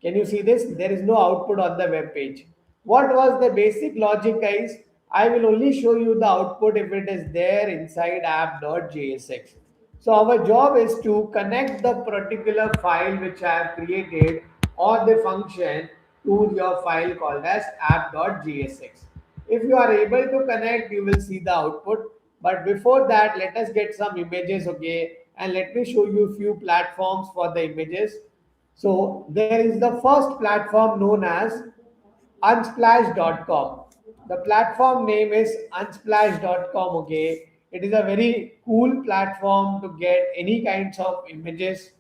Can you see this? There is no output on the web page. What was the basic logic, guys? I will only show you the output if it is there inside app.jsx. So our job is to connect the particular file which I have created or the function to your file called as app.jsx. If you are able to connect, you will see the output. But before that, let us get some images, okay? And let me show you a few platforms for the images. So there is the first platform known as unsplash.com. The platform name is unsplash.com, okay? It is a very cool platform to get any kinds of images.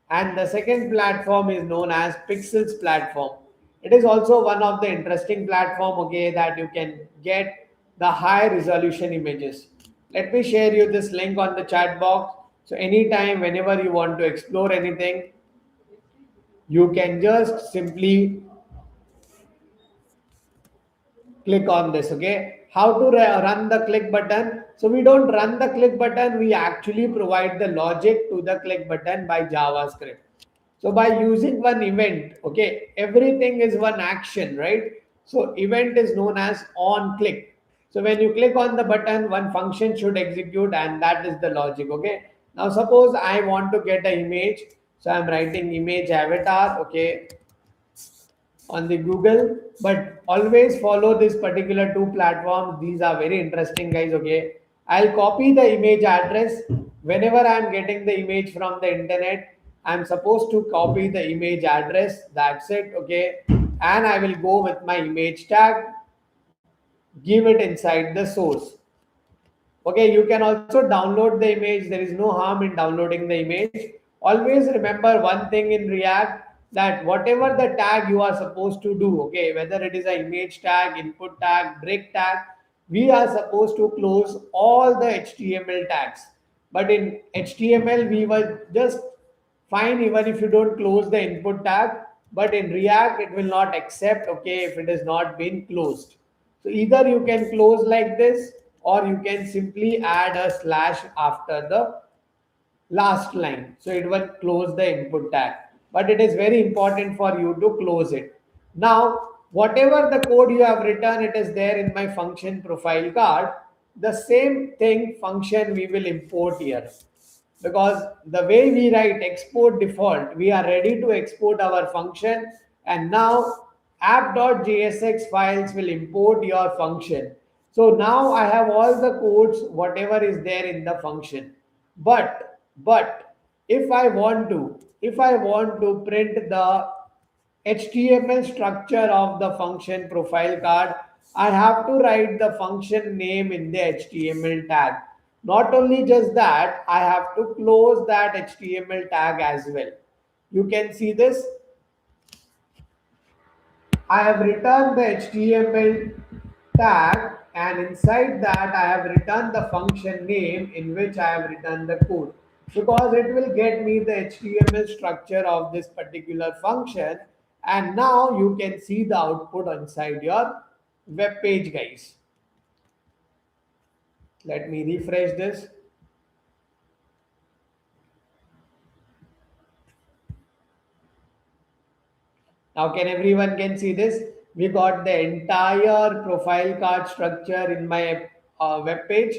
And the second platform is known as Pixels platform. It is also one of the interesting platform, okay, that you can get the high resolution images. Let me share you this link on the chat box. So anytime, whenever you want to explore anything, you can just simply click on this. Okay, how to run the click button? So we don't run the click button, we actually provide the logic to the click button by JavaScript. So by using one event, okay, everything is one action, right? So event is known as on click. So when you click on the button, one function should execute, and that is the logic. Okay, now suppose I want to get an image. So I'm writing image avatar, okay, on the Google, but always follow this particular two platforms. These are very interesting, guys. Okay, I'll copy the image address. Whenever I'm getting the image from the internet, I'm supposed to copy the image address. That's it. Okay, and I will go with my image tag, give it inside the source. Okay, you can also download the image. There is no harm in downloading the image. Always remember one thing in React, that whatever the tag you are supposed to do, okay, whether it is an image tag, input tag, break tag, we are supposed to close all the HTML tags. But in HTML, we were just fine even if you don't close the input tag. But in React, it will not accept, okay, if it has not been closed. So either you can close like this, or you can simply add a slash after the last line. So it will close the input tag. But it is very important for you to close it. Now, whatever the code you have written, it is there in my function profile card. The same thing function we will import here. Because the way we write export default, we are ready to export our function, and now app.jsx files will import your function. So now I have all the codes whatever is there in the function. But if I want to print the HTML structure of the function profile card, I have to write the function name in the HTML tag. Not only just that, I have to close that HTML tag as well. You can see this. I have returned the HTML tag, and inside that I have returned the function name in which I have written the code, because it will get me the HTML structure of this particular function. And now you can see the output inside your web page, guys. Let me refresh this. Now can everyone can see this? We got the entire profile card structure in my web page.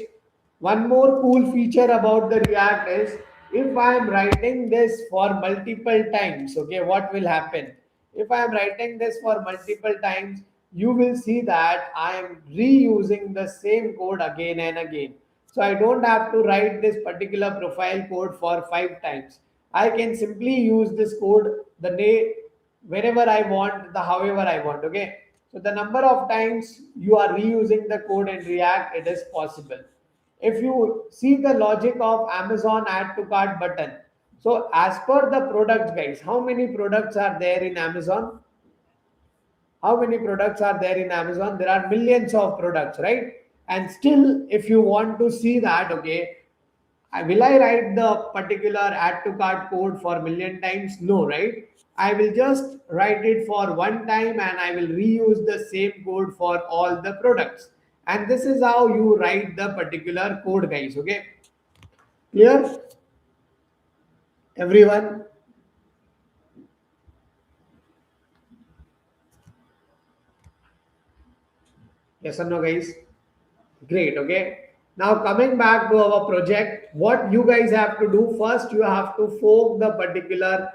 One more cool feature about the React is, if I am writing this for multiple times, okay, what will happen? If I am writing this for multiple times, you will see that I am reusing the same code again and again. So I don't have to write this particular profile code for 5 times. I can simply use this code the day whenever I want, the however I want. Okay. So the number of times you are reusing the code in React, it is possible. If you see the logic of Amazon add to cart button, so as per the products, guys, how many products are there in Amazon? How many products are there in Amazon? There are millions of products, right? And still, if you want to see that, okay, will I write the particular add to cart code for million times? No, right? I will just write it for one time and I will reuse the same code for all the products. And this is how you write the particular code, guys. Okay, clear? Everyone? Yes or no, guys? Great. Okay. Now coming back to our project, what you guys have to do first, you have to fork the particular.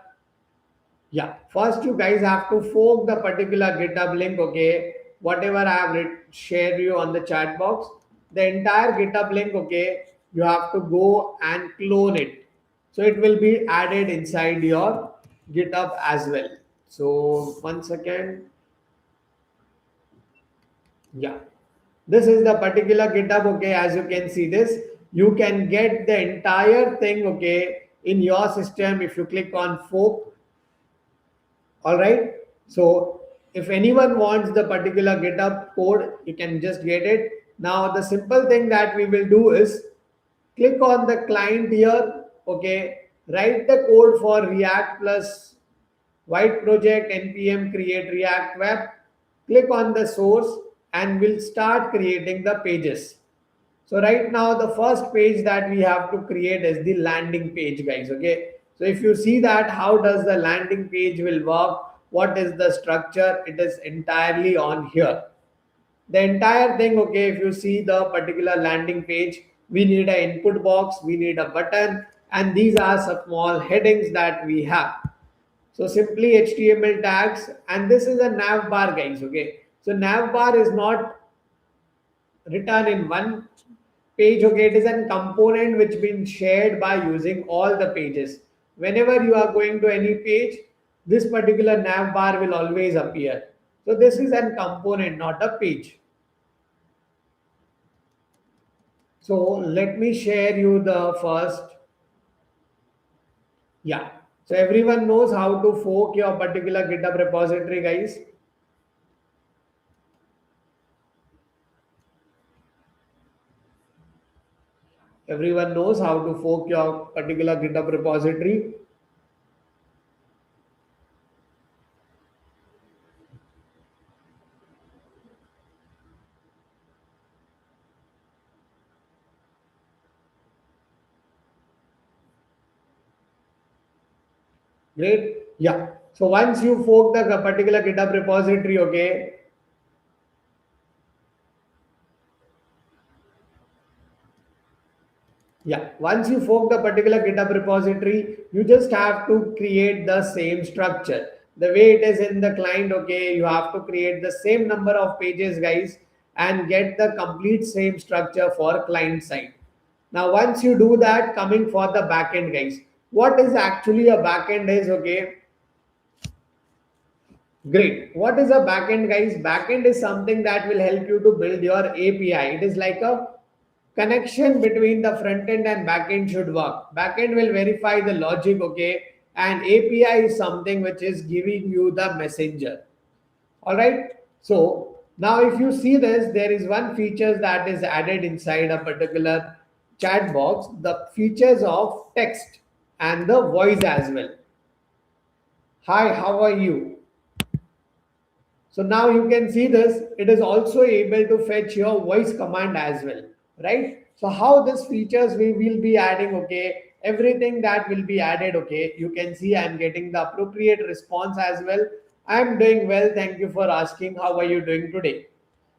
Yeah, first you guys have to fork the particular GitHub link, okay? Whatever I have shared you on the chat box, the entire GitHub link, okay? You have to go and clone it. So it will be added inside your GitHub as well. So 1 second. Yeah, this is the particular GitHub, okay? As you can see this, you can get the entire thing, okay, in your system if you click on fork. All right. So if anyone wants the particular GitHub code, you can just get it. Now the simple thing that we will do is click on the client here. Okay. Write the code for React plus white project npm create React web. Click on the source and we'll start creating the pages. So right now, the first page that we have to create is the landing page, guys. Okay. So if you see that, how does the landing page will work? What is the structure? It is entirely on here. The entire thing, okay, if you see the particular landing page, we need an input box, we need a button, and these are some small headings that we have. So simply HTML tags, and this is a nav bar, guys. Okay. So nav bar is not written in one page. Okay, it is a component which been shared by using all the pages. Whenever you are going to any page, this particular nav bar will always appear. So this is a component, not a page. So let me share you the first. Yeah, so everyone knows how to fork your particular GitHub repository, guys. Everyone knows how to fork your particular GitHub repository. Great. Yeah. So once you fork the particular GitHub repository, okay. Yeah. Once you fork the particular GitHub repository, you just have to create the same structure. The way it is in the client, okay, you have to create the same number of pages, guys, and get the complete same structure for client side. Now, once you do that, coming for the backend, guys, what is actually a backend is, okay. Great. What is a backend, guys? Backend is something that will help you to build your API. It is like a connection between the front end and backend should work. Backend will verify the logic, okay, and API is something which is giving you the messenger. All right. So now if you see this, there is one feature that is added inside a particular chat box, the features of text and the voice as well. Hi, how are you? So now you can see this, it is also able to fetch your voice command as well, right? So how this features we will be adding, okay, everything that will be added, okay, you can see I'm getting the appropriate response as well. I'm doing well, thank you for asking. How are you doing today?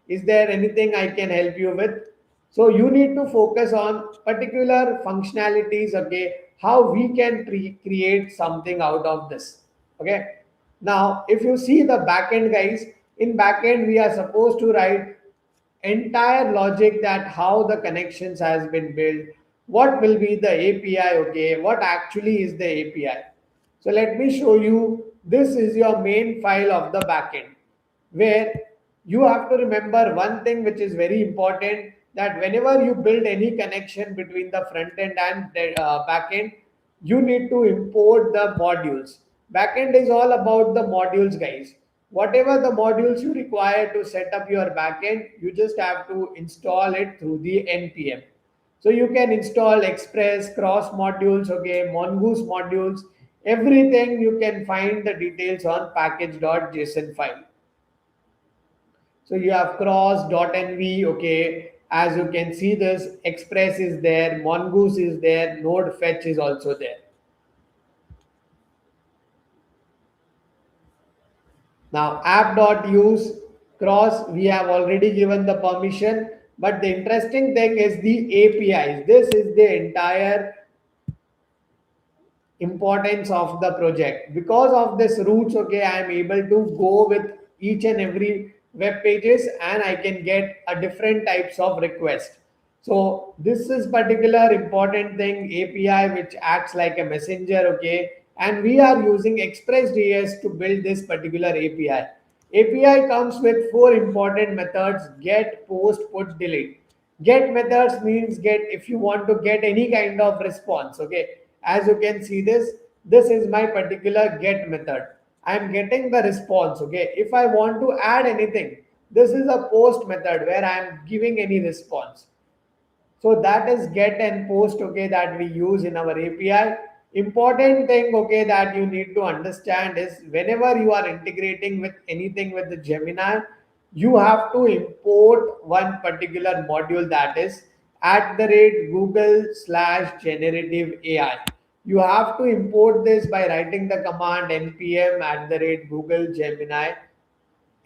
Is there anything I can help you with? So you need to focus on particular functionalities, okay, how we can create something out of this. Okay. Now, if you see the backend, guys, in backend we are supposed to write entire logic that how the connections has been built, what will be the API, okay, what actually is the API. So let me show you. This is your main file of the backend, where you have to remember one thing which is very important, that whenever you build any connection between the front end and the back end, you need to import the modules. Backend is all about the modules, guys. Whatever the modules you require to set up your backend, you just have to install it through the npm. So you can install express cross modules, okay, mongoose modules, everything you can find the details on package.json file. So you have cross.nv, okay. As you can see, this express is there, mongoose is there, node fetch is also there. Now app.use cross, we have already given the permission, but the interesting thing is the APIs. This is the entire importance of the project. Because of this roots, okay, I am able to go with each and every web pages, and I can get a different types of request. So this is particular important thing, API which acts like a messenger, okay, and we are using express.js to build this particular API comes with four important methods: get, post, put, delete. Get methods means get if you want to get any kind of response, okay. As you can see, this is my particular get method. I am getting the response, okay. If I want to add anything, this is a post method where I am giving any response. So that is get and post, okay, that we use in our API. Important thing, okay, that you need to understand is whenever you are integrating with anything with the Gemini, you have to import one particular module, that is at the rate Google slash generative AI. You have to import this by writing the command npm at the rate Google Gemini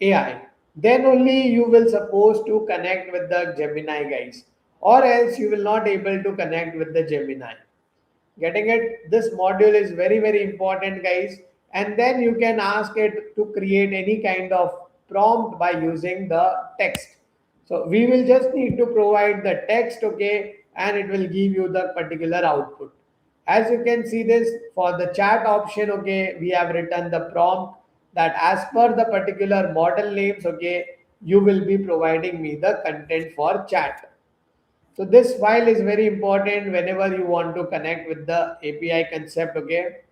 AI. Then only you will supposed to connect with the Gemini, guys, or else you will not able to connect with the Gemini. Getting it? This module is very important, guys. And then you can ask it to create any kind of prompt by using the text. So we will just need to provide the text, okay, and it will give you the particular output. As you can see this, for the chat option, okay, we have written the prompt that as per the particular model names, okay, you will be providing me the content for chat. So this file is very important whenever you want to connect with the API concept, okay.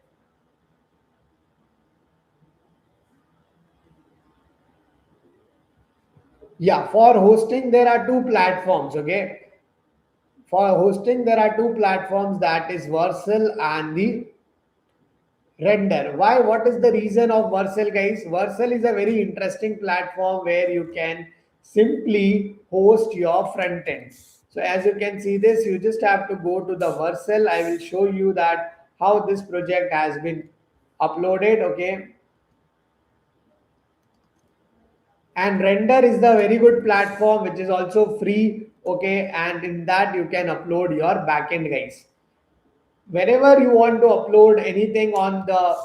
Yeah, for hosting there are two platforms, okay. For hosting there are two platforms, that is Vercel and the Render. Why? What is the reason of Vercel, guys? Vercel is a very interesting platform where you can simply host your front end. So as you can see this, you just have to go to the Vercel. I will show you that how this project has been uploaded, okay. And Render is the very good platform which is also free, okay, and in that you can upload your backend, guys. Whenever you want to upload anything on the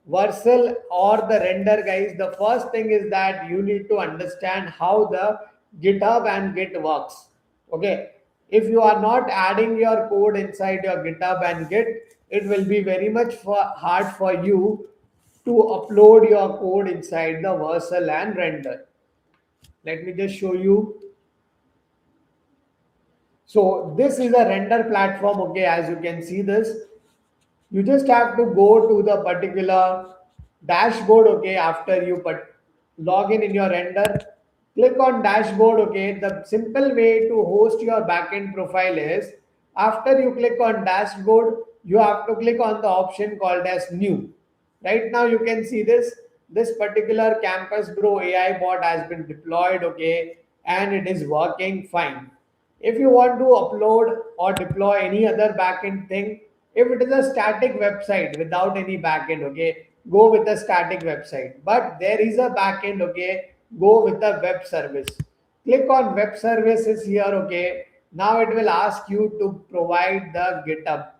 Vercel or the Render, guys, the first thing is that you need to understand how the GitHub and Git works. Okay. If you are not adding your code inside your GitHub and Git, it will be very much hard for you to upload your code inside the Vercel and Render. Let me just show you. So this is a render platform, okay. As you can see this, You just have to go to the particular dashboard, okay, after you log in your render, click on dashboard, okay. The simple way to host your backend profile is, after you click on dashboard, you have to click on the option called as new. Right now you can see this particular campus bro AI bot has been deployed, okay, and it is working fine. If you want to upload or deploy any other backend thing, if it is a static website without any backend, okay, go with a static website. But there is a backend, okay, go with a web service. Click on web services here, okay. Now it will ask you to provide the GitHub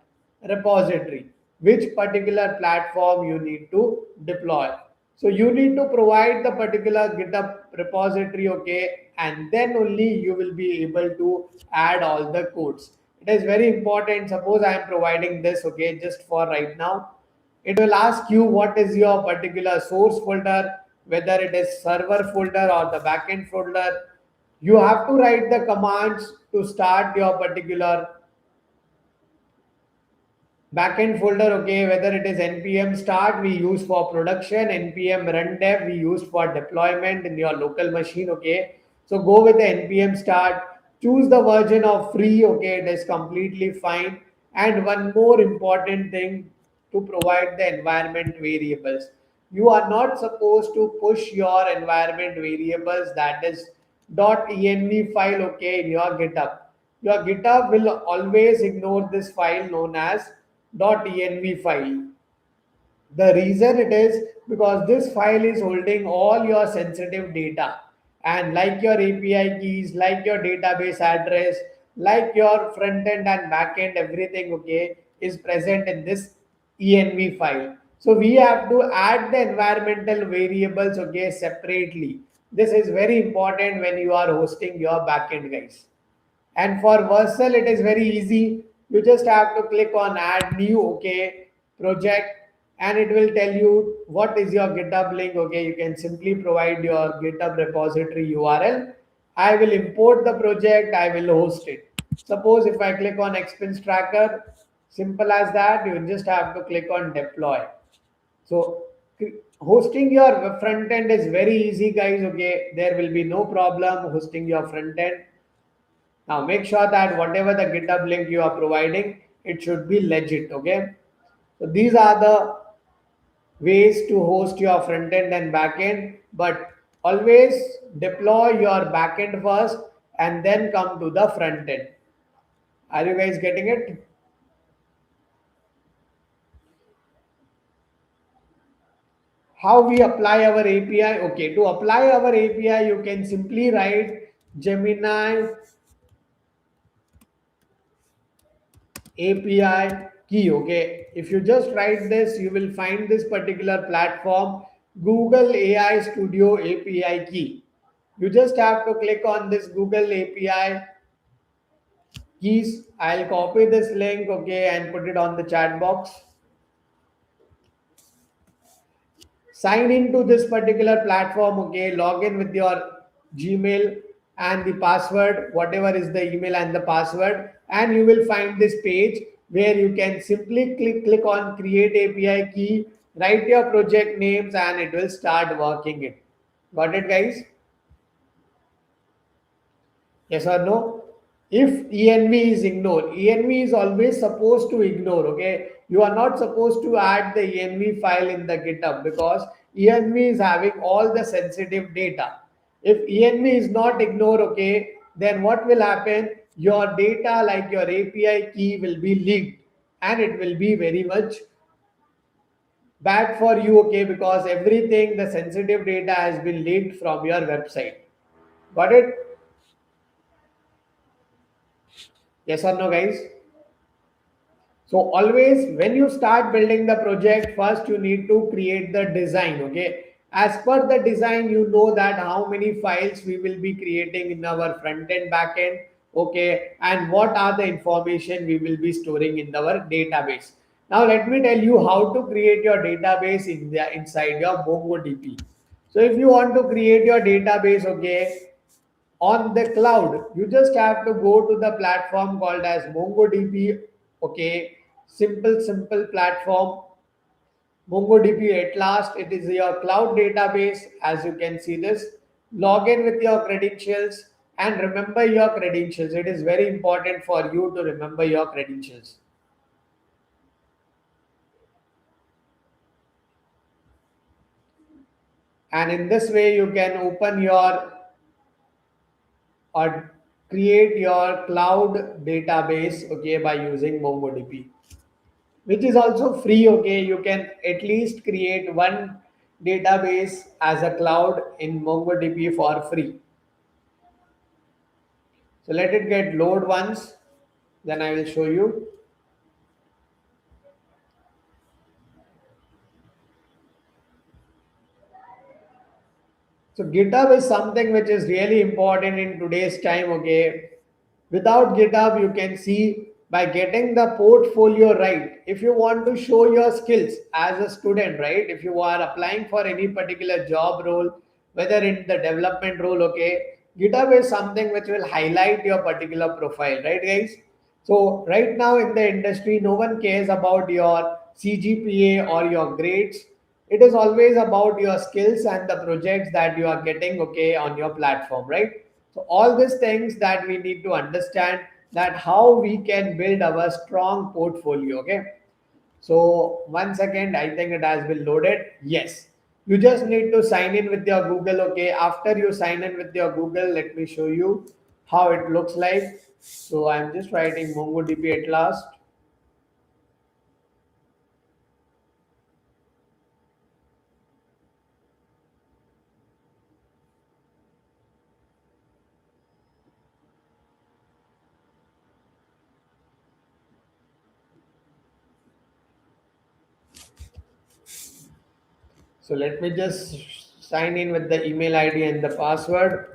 repository, which particular platform you need to deploy. So you need to provide the particular GitHub repository, okay, and then only you will be able to add all the codes. It is very important. Suppose I am providing this, okay, just for right now. It will ask you what is your particular source folder, whether it is server folder or the backend folder. You have to write the commands to start your particular backend folder, okay, whether it is npm start we use for production, npm run dev we use for deployment in your local machine, okay. So go with the npm start, choose the version of free, okay, it is completely fine. And one more important thing, to provide the environment variables. You are not supposed to push your environment variables, that is .env file, okay, in your GitHub. Your GitHub will always ignore this file known as .env file. The reason it is because this file is holding all your sensitive data, and like your API keys, like your database address, like your front end and back end, everything, okay, is present in this env file. So we have to add the environmental variables, okay, separately. This is very important when you are hosting your backend, guys. And for Vercel, it is very easy. You just have to click on add new, okay, project, and it will tell you what is your GitHub link, okay. You can simply provide your GitHub repository URL. I will import the project, I will host it. Suppose if I click on expense tracker, simple as that, you just have to click on deploy. So hosting your front end is very easy, guys, okay. There will be no problem hosting your front end. Now make sure that whatever the GitHub link you are providing, it should be legit, okay? So these are the ways to host your front end and back end, but always deploy your back end first and then come to the front end. Are you guys getting it? How we apply our API? Okay, to apply our API, you can simply write Gemini API key, okay. If you just write this, you will find this particular platform, Google AI Studio API key. You just have to click on this Google API keys. I'll copy this link, okay, and put it on the chat box. Sign into this particular platform, okay, log in with your Gmail and the password, whatever is the email and the password, and you will find this page where you can simply click on create API key, write your project names, and it will start working it. Got it, guys? Yes or no? If env is ignored, env is always supposed to ignore, okay. You are not supposed to add the env file in the GitHub because env is having all the sensitive data. If env is not ignored, okay, then what will happen? Your data like your API key will be leaked, and it will be very much bad for you, okay, because everything the sensitive data has been leaked from your website. Got it? Yes or no, guys? So always when you start building the project, first you need to create the design, okay. As per the design, you know that how many files we will be creating in our front end, back end, okay, and what are the information we will be storing in our database. Now let me tell you how to create your database inside your MongoDB. So if you want to create your database, okay, on the cloud, you just have to go to the platform called as MongoDB, okay. simple platform. MongoDB at last, it is your cloud database. As you can see this, log in with your credentials and remember your credentials. It is very important for you to remember your credentials. And in this way, you can open your or create your cloud database, okay, by using MongoDB, which is also free, okay. You can at least create one database as a cloud in MongoDB for free. So let it get load once, then I will show you. So GitHub is something which is really important in today's time, okay. Without GitHub, you can see by getting the portfolio right. If you want to show your skills as a student, right? If you are applying for any particular job role, whether in the development role, okay, GitHub is something which will highlight your particular profile, right, guys? So right now in the industry, no one cares about your CGPA or your grades. It is always about your skills and the projects that you are getting, okay, on your platform, right? So all these things that we need to understand, that how we can build our strong portfolio, okay. So 1 second, I think it has been loaded. Yes, you just need to sign in with your Google, okay. After you sign in with your Google, let me show you how it looks like. So I'm just writing MongoDB at last. So let me just sign in with the email ID and the password.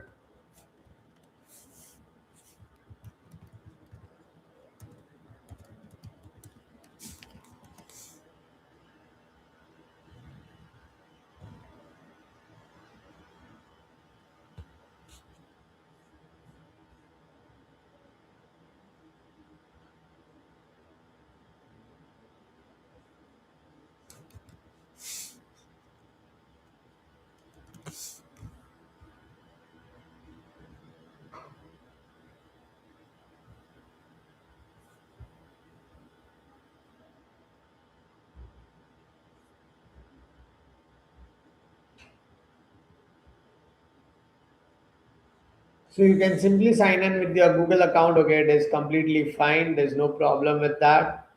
So you can simply sign in with your Google account. Okay, it is completely fine. There's no problem with that.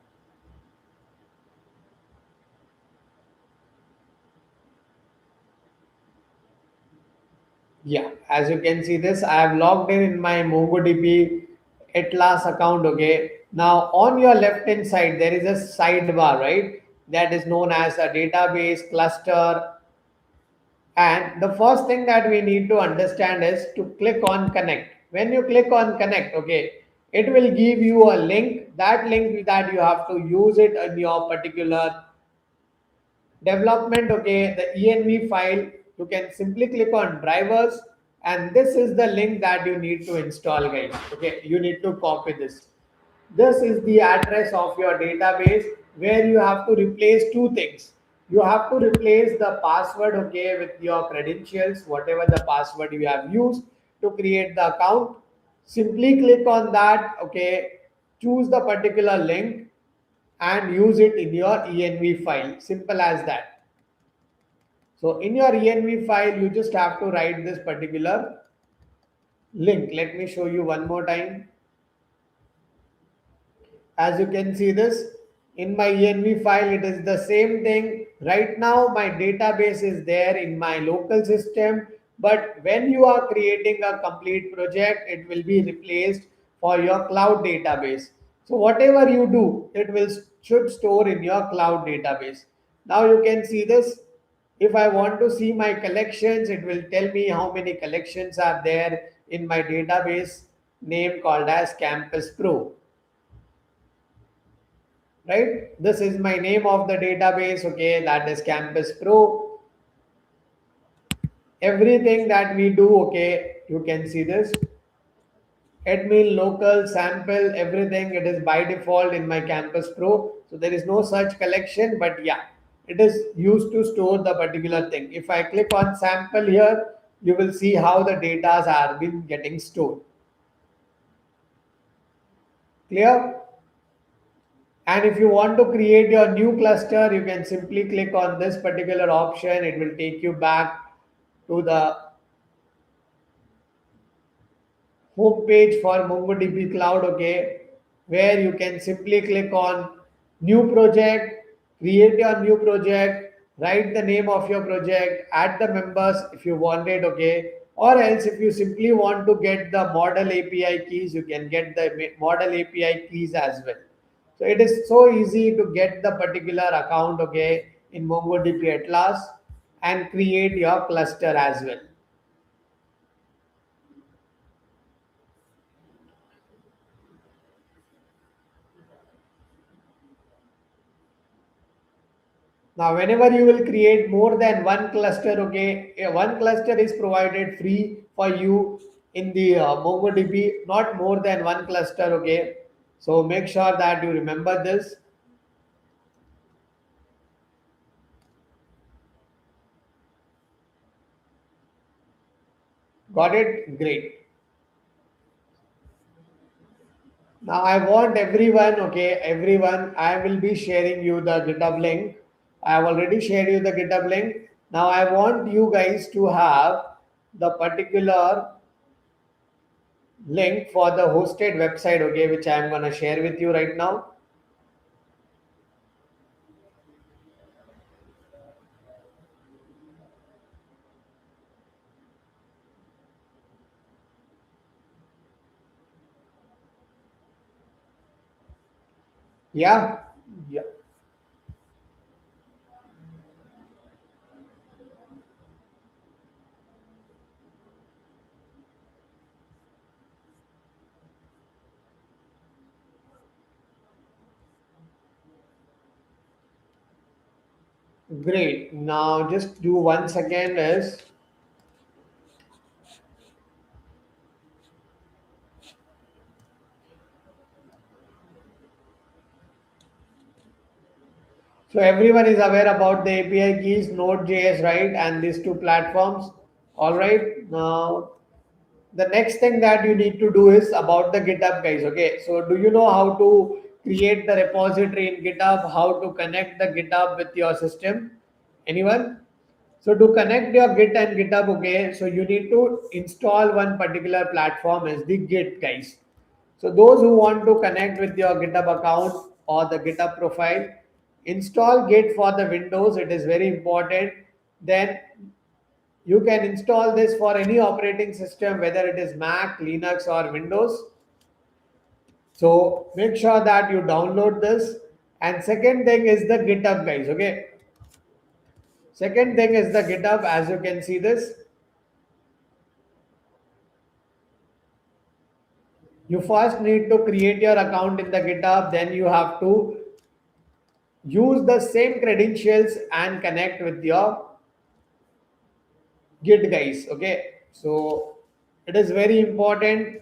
Yeah, as you can see this, I have logged in my MongoDB Atlas account. Okay, now on your left hand side there is a sidebar, right? That is known as a database cluster. And the first thing that we need to understand is to click on connect. When you click on connect, okay, it will give you a link. That link that you have to use it in your particular development, okay, the env file. You can simply click on drivers, and this is the link that you need to install, guys. Okay, you need to copy this. This is the address of your database, where you have to replace two things. You have to replace the password, okay, with your credentials, whatever the password you have used to create the account. Simply click on that, okay, choose the particular link and use it in your env file. Simple as that. So in your env file, you just have to write this particular link. Let me show you one more time. As you can see this, in my env file, it is the same thing. Right now, my database is there in my local system, but when you are creating a complete project, it will be replaced for your cloud database. So whatever you do, it will should store in your cloud database. Now you can see this. If I want to see my collections, it will tell me how many collections are there in my database name called as Campus Pro. Right, this is my name of the database, okay, that is Campus Pro. Everything that we do, okay, you can see this admin, local, sample, everything, it is by default in my Campus Pro. So there is no such collection, but yeah, it is used to store the particular thing. If I click on sample here, you will see how the data are been getting stored. Clear? And if you want to create your new cluster, you can simply click on this particular option. It will take you back to the home page for MongoDB Cloud, okay, where you can simply click on new project, create your new project, write the name of your project, add the members if you want it, okay, or else if you simply want to get the model API keys, you can get the model API keys as well. So it is so easy to get the particular account, okay, in MongoDB Atlas and create your cluster as well. Now, whenever you will create more than one cluster, okay, one cluster is provided free for you in the MongoDB, not more than one cluster, okay. So make sure that you remember this. Got it? Great. Now I want everyone, okay, everyone, I will be sharing you the GitHub link. I have already shared you the GitHub link. Now I want you guys to have the particular link for the hosted website, okay, which I am going to share with you right now. Yeah, yeah, great. Now just do one second is so everyone is aware about the API keys, Node.js, right? And these two platforms. All right. Now the next thing that you need to do is about the GitHub, guys. Okay. So do you know how to create the repository in GitHub? How to connect the GitHub with your system? Anyone? So to connect your Git and GitHub, okay, so you need to install one particular platform as the Git, guys. So those who want to connect with your GitHub account or the GitHub profile, install Git for the Windows. It is very important. Then you can install this for any operating system, whether it is Mac, Linux, or Windows. So make sure that you download this. And second thing is the GitHub, guys. Okay. Second thing is the GitHub. As you can see this, you first need to create your account in the GitHub. Then you have to use the same credentials and connect with your Git, guys. Okay. So it is very important.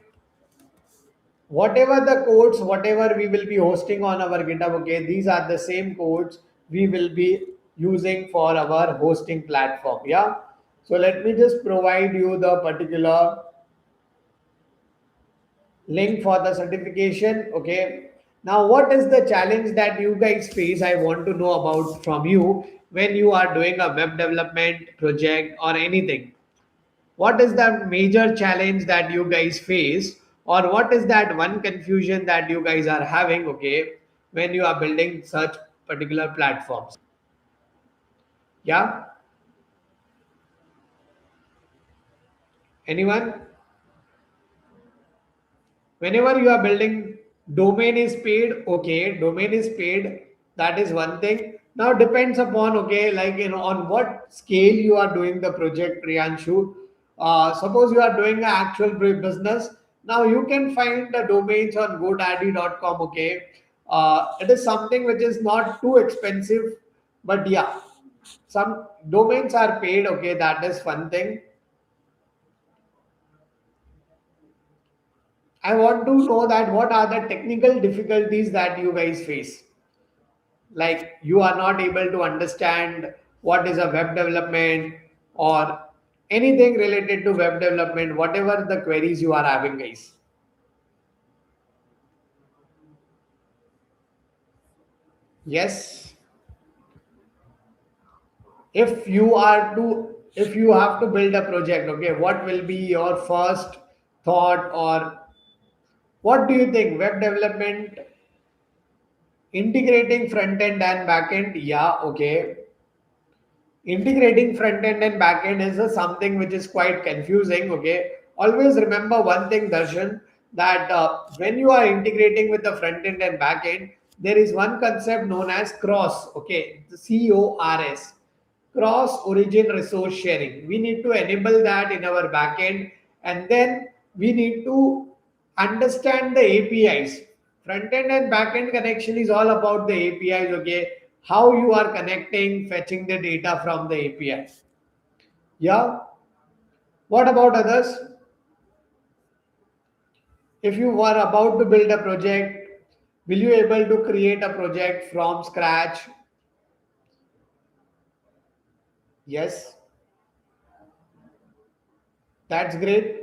Whatever the codes, whatever we will be hosting on our GitHub, okay, these are the same codes we will be using for our hosting platform. Yeah. So let me just provide you the particular link for the certification. Okay. Now, what is the challenge that you guys face? I want to know about from you when you are doing a web development project or anything. What is the major challenge that you guys face, or what is that one confusion that you guys are having, okay, when you are building such particular platforms? Yeah. Anyone? Whenever you are building, domain is paid, okay, domain is paid, that is one thing. Now depends upon, okay, like, on what scale you are doing the project, Priyanshu. Suppose you are doing an actual business. Now you can find the domains on godaddy.com, okay. It is something which is not too expensive, but yeah, some domains are paid, okay, that is one thing. I want to know that what are the technical difficulties that you guys face. like you are not able to understand what is a web development or anything related to web development, whatever the queries you are having, guys. Yes, if you are to if you have to build a project, okay, what will be your first thought, or what do you think? Web development integrating front end and back end, yeah, okay. Integrating front end and back end is something which is quite confusing, okay. Always remember one thing, Darshan, that when you are integrating with the front end and back end, there is one concept known as cross, okay, the CORS, cross origin resource sharing. We need to enable that in our backend, and then we need to understand the APIs. Front end and back end connection is all about the APIs, okay? How you are connecting, fetching the data from the API. Yeah. What about others? If you were about to build a project, will you able to create a project from scratch? Yes, that's great.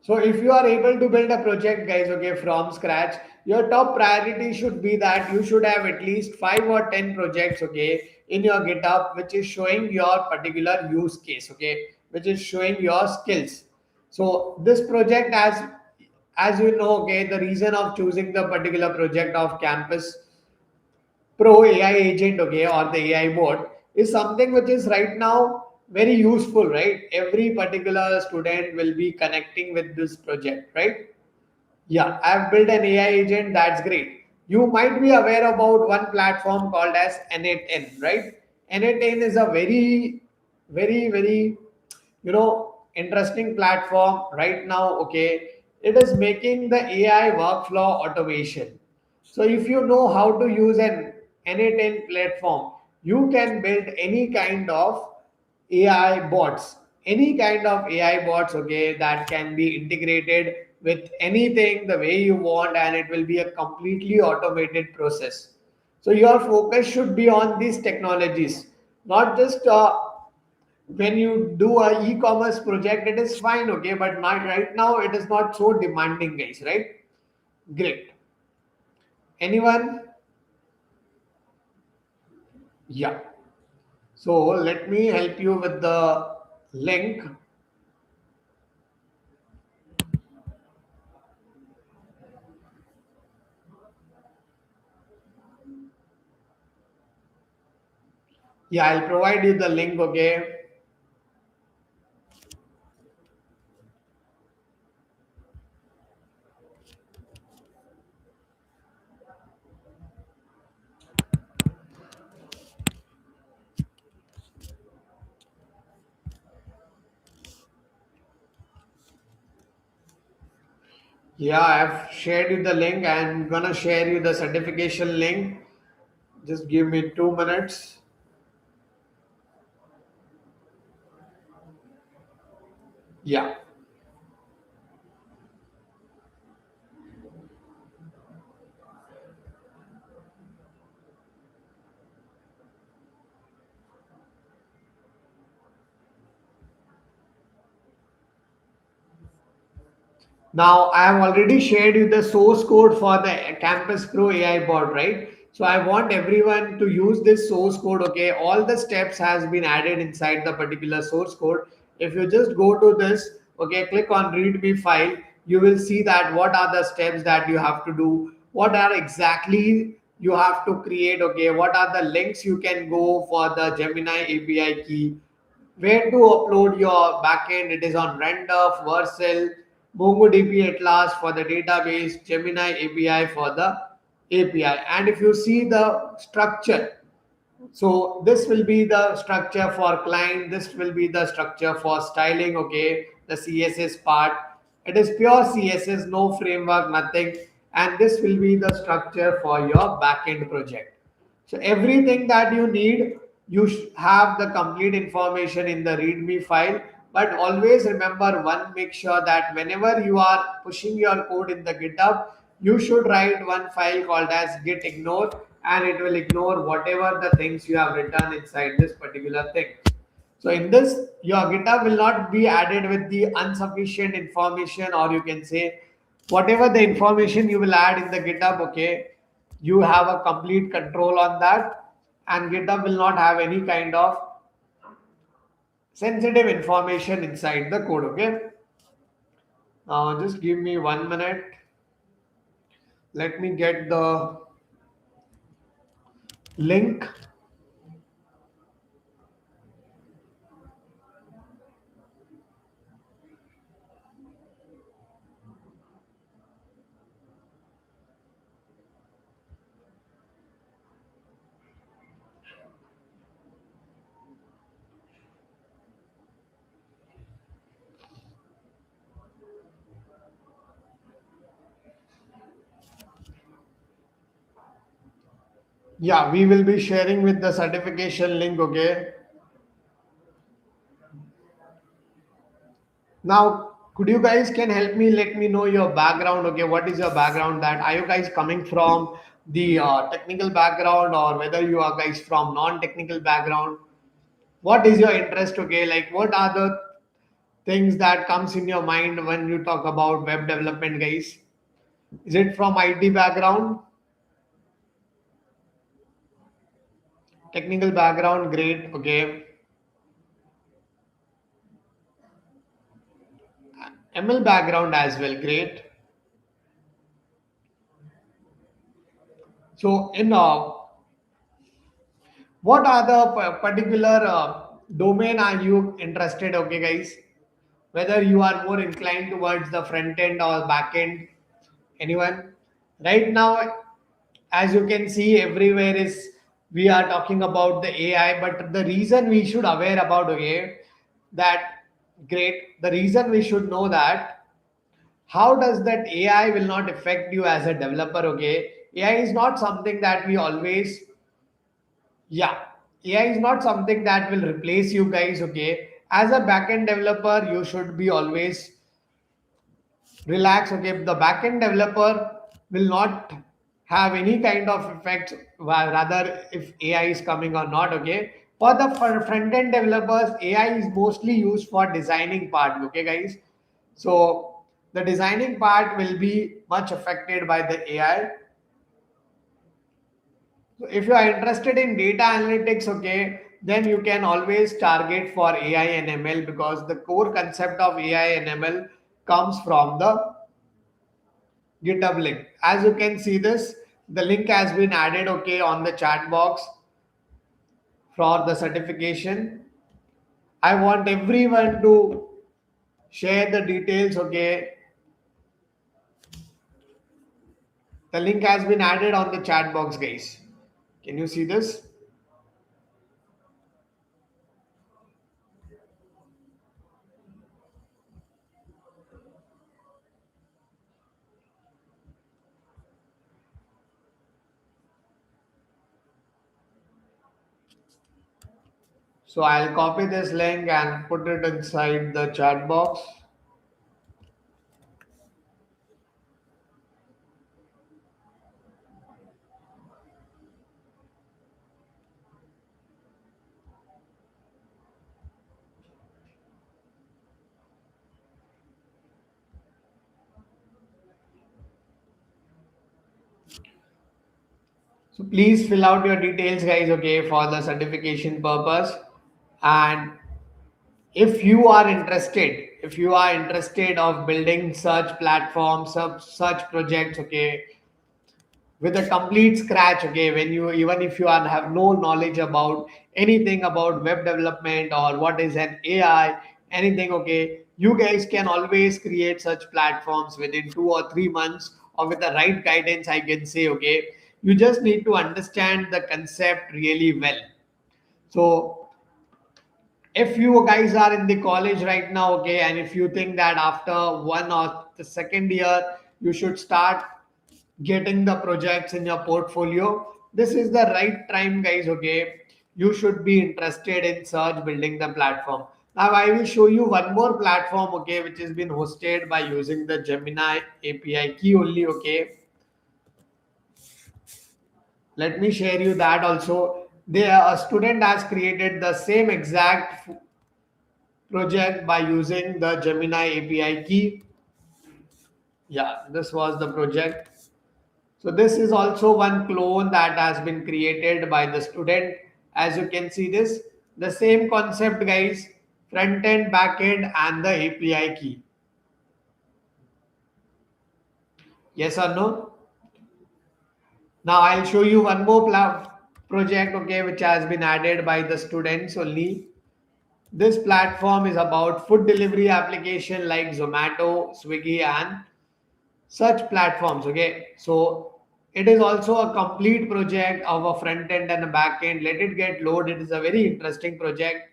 So if you are able to build a project, guys, okay, from scratch, your top priority should be that you should have at least 5 or 10 projects, okay, in your GitHub, which is showing your particular use case, okay, which is showing your skills. So this project, as you know, okay, the reason of choosing the particular project of Campus Pro AI agent, okay, or the AI bot is something which is right now very useful, right? Every particular student will be connecting with this project, right? Yeah, I've built an AI agent. That's great. You might be aware about one platform called as N8N, right? N8N is a very, interesting platform right now. Okay, it is making the AI workflow automation. So if you know how to use an N8N platform, you can build any kind of AI bots, any kind of AI bots, okay, that can be integrated with anything the way you want, and it will be a completely automated process. So your focus should be on these technologies, not just when you do a e-commerce project. It is fine, okay, but not right now. It is not so demanding, guys, right? Great. Anyone? Yeah. So let me help you with the link. Yeah, I'll provide you the link, okay. Yeah, I've shared you the link. I'm gonna share you the certification link. Just give me 2 minutes. Yeah. Now I have already shared you the source code for the Campus Pro AI bot, right? So I want everyone to use this source code. Okay, all the steps has been added inside the particular source code. If you just go to this, okay, click on README file, you will see that what are the steps that you have to do, what are exactly you have to create. Okay, what are the links you can go for the Gemini API key, where to upload your backend. It is on Render, Vercel, MongoDB Atlas for the database, Gemini API for the API. And if you see the structure, so this will be the structure for client, this will be the structure for styling, okay, the CSS part. It is pure CSS, no framework, nothing. And this will be the structure for your backend project. So everything that you need, you have the complete information in the README file. But always remember one, make sure that whenever you are pushing your code in the GitHub, you should write one file called as git ignore. and it will ignore whatever the things you have written inside this particular thing. So in this, your GitHub will not be added with the insufficient information, or you can say whatever the information you will add in the GitHub, okay, you have a complete control on that, and GitHub will not have any kind of sensitive information inside the code, okay. Now just give me 1 minute. Let me get the link. Yeah, we will be sharing with the certification link, okay. Now, could you guys can help me? Let me know your background. Okay, what is your background? That are you guys coming from the technical background, or whether you are guys from non-technical background? What is your interest? Okay, like what are the things that comes in your mind when you talk about web development, guys? Is it from IT background, technical background? Great. Okay, ML background as well. Great. So in what are the particular domain are you interested? Okay, guys, whether you are more inclined towards the front end or back end. Anyone? Right now, as you can see, everywhere is we are talking about the AI, but the reason we should aware about, okay, that great. The reason we should know that how does that AI will not affect you as a developer. Okay, AI is not something that we always, yeah, AI is not something that will replace you guys. Okay, as a backend developer, you should be always relax. Okay, the backend developer will not have any kind of effect, rather if AI is coming or not. Okay, for the front end developers, AI is mostly used for designing part. Okay, guys, so the designing part will be much affected by the AI. So if you are interested in data analytics, okay, then you can always target for AI and ML, because the core concept of AI and ML comes from the GitHub link. As you can see this, the link has been added, okay, on the chat box for the certification. I want everyone to share the details, okay. The link has been added on the chat box, guys. Can you see this? So I'll copy this link and put it inside the chat box. So please fill out your details, guys, okay, for the certification purpose. And if you are interested of building such platforms, such projects, okay, with a complete scratch, okay, when you, even if you are have no knowledge about anything about web development or what is an AI, anything, okay, you guys can always create such platforms within 2 or 3 months, or with the right guidance, I can say. Okay, you just need to understand the concept really well. So if you guys are in the college right now, okay, and if you think that after 1 or the 2nd year you should start getting the projects in your portfolio, this is the right time, guys. Okay, you should be interested in search building the platform. Now I will show you one more platform, okay, which has been hosted by using the Gemini API key only. Okay, let me share you that also. A student has created the same exact project by using the Gemini API key. Yeah, this was the project. So this is also one clone that has been created by the student. As you can see this, the same concept guys, front end, back end and the API key. Yes or no? Now I'll show you one more project, okay, which has been added by the students only. This platform is about food delivery application like Zomato, Swiggy and such platforms, okay. So it is also a complete project of a front end and a back end. Let it get loaded. It is a very interesting project.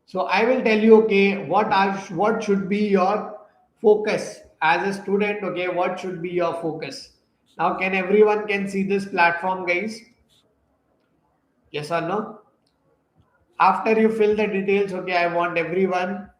So I will tell you, okay, what should be your focus as a student, okay, what should be your focus. Now can everyone can see this platform guys? Yes or no? After you fill the details, okay, I want everyone.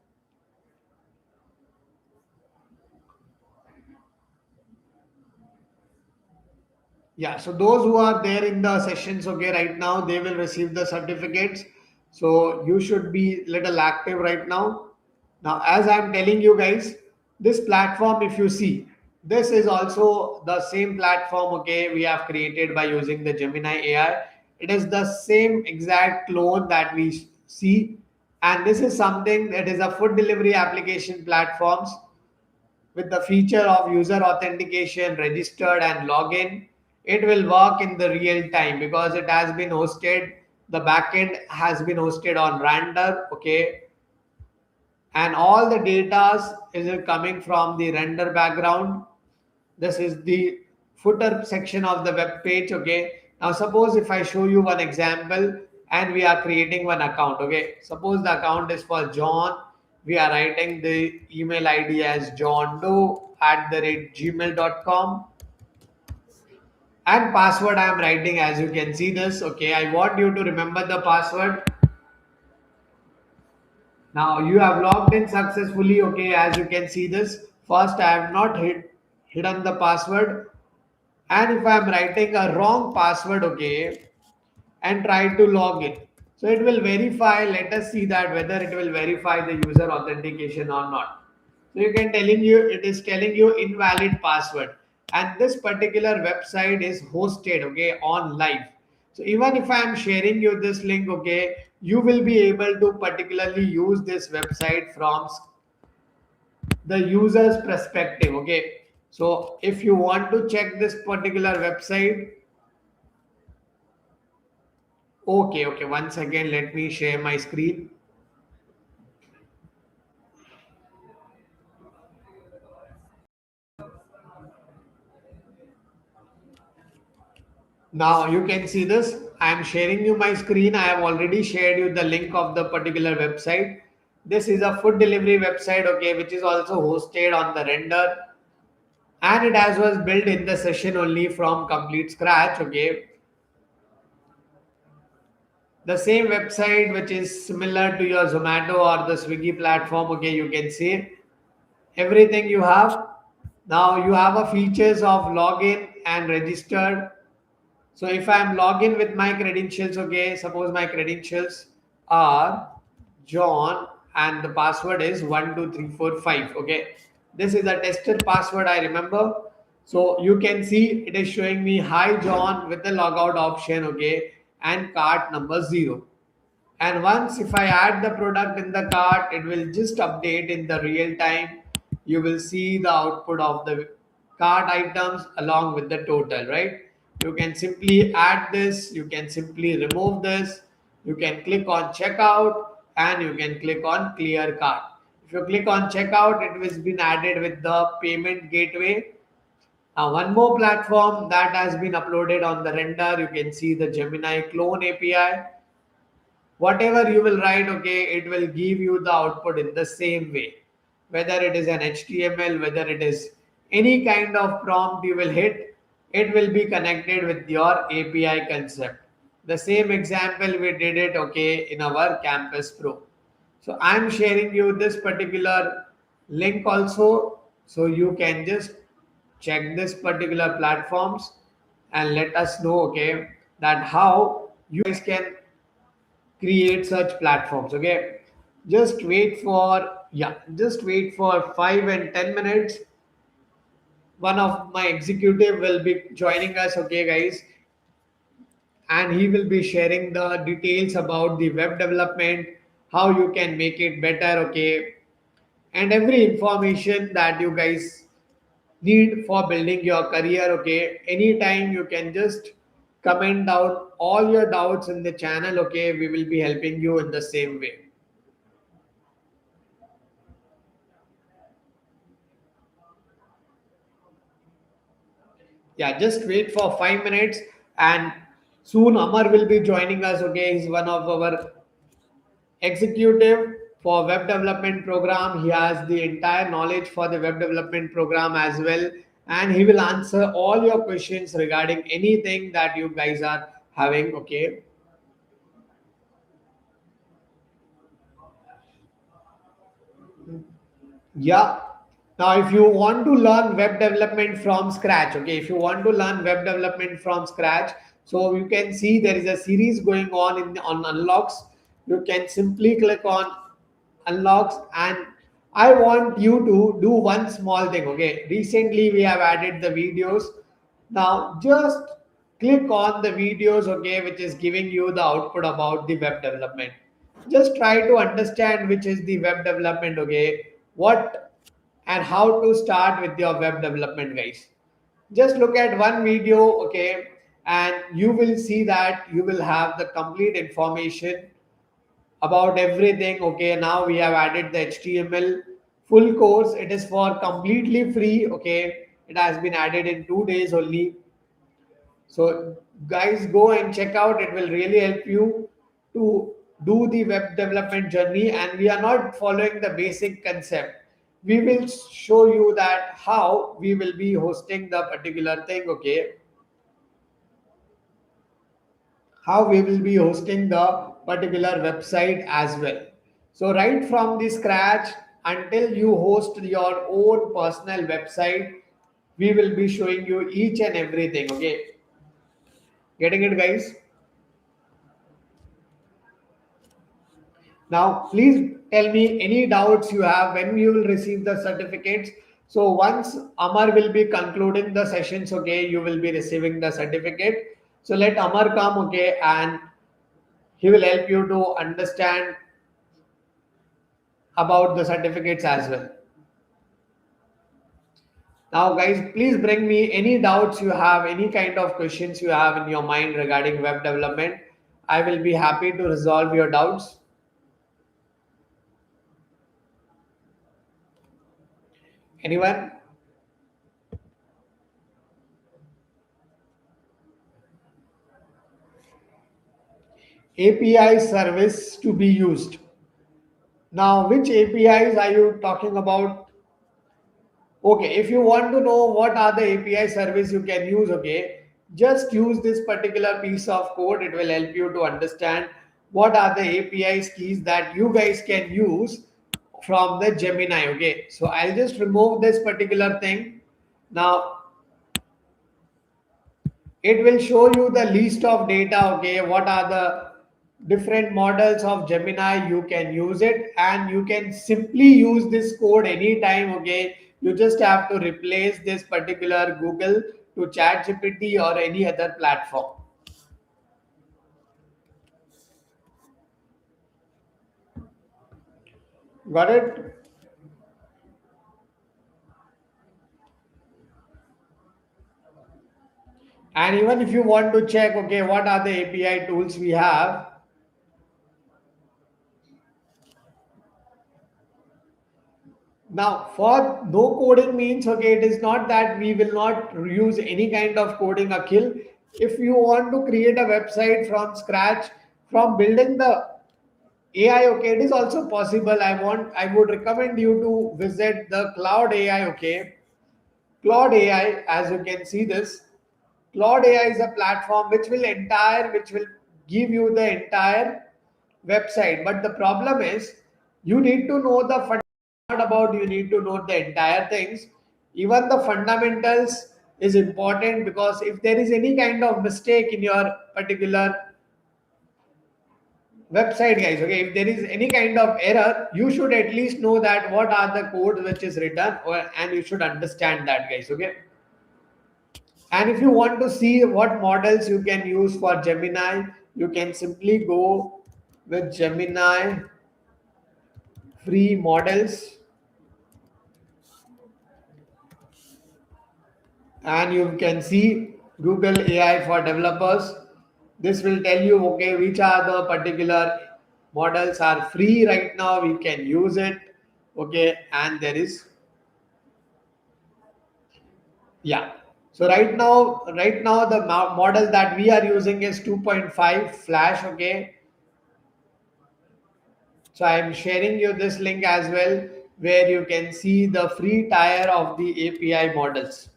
Yeah, so those who are there in the sessions, okay, right now, they will receive the certificates. So you should be little active right now. Now, as I'm telling you guys, this platform, if you see, this is also the same platform, okay, we have created by using the Gemini AI. It is the same exact clone that we see. And this is something that is a food delivery application platforms with the feature of user authentication, registered and login. It will work in the real time because it has been hosted. The backend has been hosted on Render, okay, and all the data is coming from the render background. This is the footer section of the web page, okay. Now suppose if I show you one example and we are creating one account, okay. Suppose the account is for John. We are writing the email ID as johndoe@gmail.com and password I am writing as you can see this, okay. I want you to remember the password. Now you have logged in successfully, okay, as you can see this. First, I have not hidden the password. And if I am writing a wrong password, okay, and try to log in. So it will verify, let us see that whether it will verify the user authentication or not. So it is telling you invalid password. And this particular website is hosted, okay, on live. So even if I am sharing you this link, okay, you will be able to particularly use this website from the user's perspective, okay. So if you want to check this particular website, okay, once again, let me share my screen. Now you can see this. I am sharing you my screen. I have already shared you the link of the particular website. This is a food delivery website, okay, which is also hosted on the render. And it as was built in the session only from complete scratch, okay. The same website which is similar to your Zomato or the Swiggy platform, okay, you can see everything you have. Now you have a features of login and registered. So if I'm login with my credentials, okay, suppose my credentials are John and the password is 12345. Okay, this is a tested password, I remember. So you can see it is showing me hi John with the logout option, okay, and cart number 0. And once if I add the product in the cart, it will just update in the real time. You will see the output of the cart items along with the total, right? You can simply add this, you can simply remove this, you can click on checkout and you can click on clear cart. If you click on checkout, it has been added with the payment gateway. Now, one more platform that has been uploaded on the render, you can see the Gemini clone API. Whatever you will write, okay, it will give you the output in the same way. Whether it is an HTML, whether it is any kind of prompt you will hit, it will be connected with your API concept. The same example we did it, okay, in our Campus Pro. So I'm sharing you this particular link also, so you can just check this particular platforms and let us know, okay, that how you guys can create such platforms. Okay, just wait for, yeah, just wait for 5 and 10 minutes. One of my executive will be joining us, okay guys, and he will be sharing the details about the web development, how you can make it better, okay, and every information that you guys need for building your career. Okay, anytime you can just comment down all your doubts in the channel. Okay, we will be helping you in the same way. Yeah, just wait for 5 minutes, and soon Amar will be joining us. Okay, he's one of our executive for web development program. He has the entire knowledge for the web development program as well, and he will answer all your questions regarding anything that you guys are having. Okay, yeah. Now, if you want to learn web development from scratch, okay, if you want to learn web development from scratch, so you can see there is a series going on in on Unlocks. You can simply click on Unlocks, and I want you to do one small thing. Okay, recently we have added the videos. Now, just click on the videos, okay, which is giving you the output about the web development. Just try to understand which is the web development, okay, what and how to start with your web development, guys. Just look at one video, okay, and you will see that you will have the complete information about everything. Okay, now we have added the HTML full course. It is for completely free. Okay, it has been added in 2 days only. So guys, go and check out. It will really help you to do the web development journey. And we are not following the basic concept. We will show you that how we will be hosting the particular thing. Okay, how we will be hosting the particular website as well. So right from the scratch until you host your own personal website, we will be showing you each and everything. Okay, getting it, guys? Now, please tell me any doubts you have when you will receive the certificates. So once Amar will be concluding the sessions, okay, you will be receiving the certificate. So let Amar come, okay, and he will help you to understand about the certificates as well. Now, guys, please bring me any doubts you have, any kind of questions you have in your mind regarding web development. I will be happy to resolve your doubts. Anyone? API service to be used. Now, which APIs are you talking about? Okay, if you want to know what are the API service you can use, okay, just use this particular piece of code. It will help you to understand what are the API keys that you guys can use from the Gemini. Okay, so I'll just remove this particular thing. Now, it will show you the list of data. Okay, what are the different models of Gemini, you can use it, and you can simply use this code anytime. Okay, you just have to replace this particular Google to ChatGPT or any other platform. Got it? And even if you want to check, okay, what are the API tools we have. Now, for no coding means, okay, it is not that we will not use any kind of coding, Akhil. If you want to create a website from scratch, from building the AI, okay, it is also possible. I would recommend you to visit the Cloud AI, okay. Cloud AI, as you can see this, Cloud AI is a platform which will give you the entire website. But the problem is you need to know the not about you need to know the entire things. Even the fundamentals is important, because if there is any kind of mistake in your particular website, guys, okay, if there is any kind of error, you should at least know that what are the code which is written, and you should understand that, guys, okay. And if you want to see what models you can use for Gemini, you can simply go with Gemini free models, and you can see Google AI for developers. This will tell you, okay, which are the particular models are free right now, we can use it, okay. And there is, yeah, so right now the model that we are using is 2.5 flash, okay. So I am sharing you this link as well, where you can see the free tier of the API models.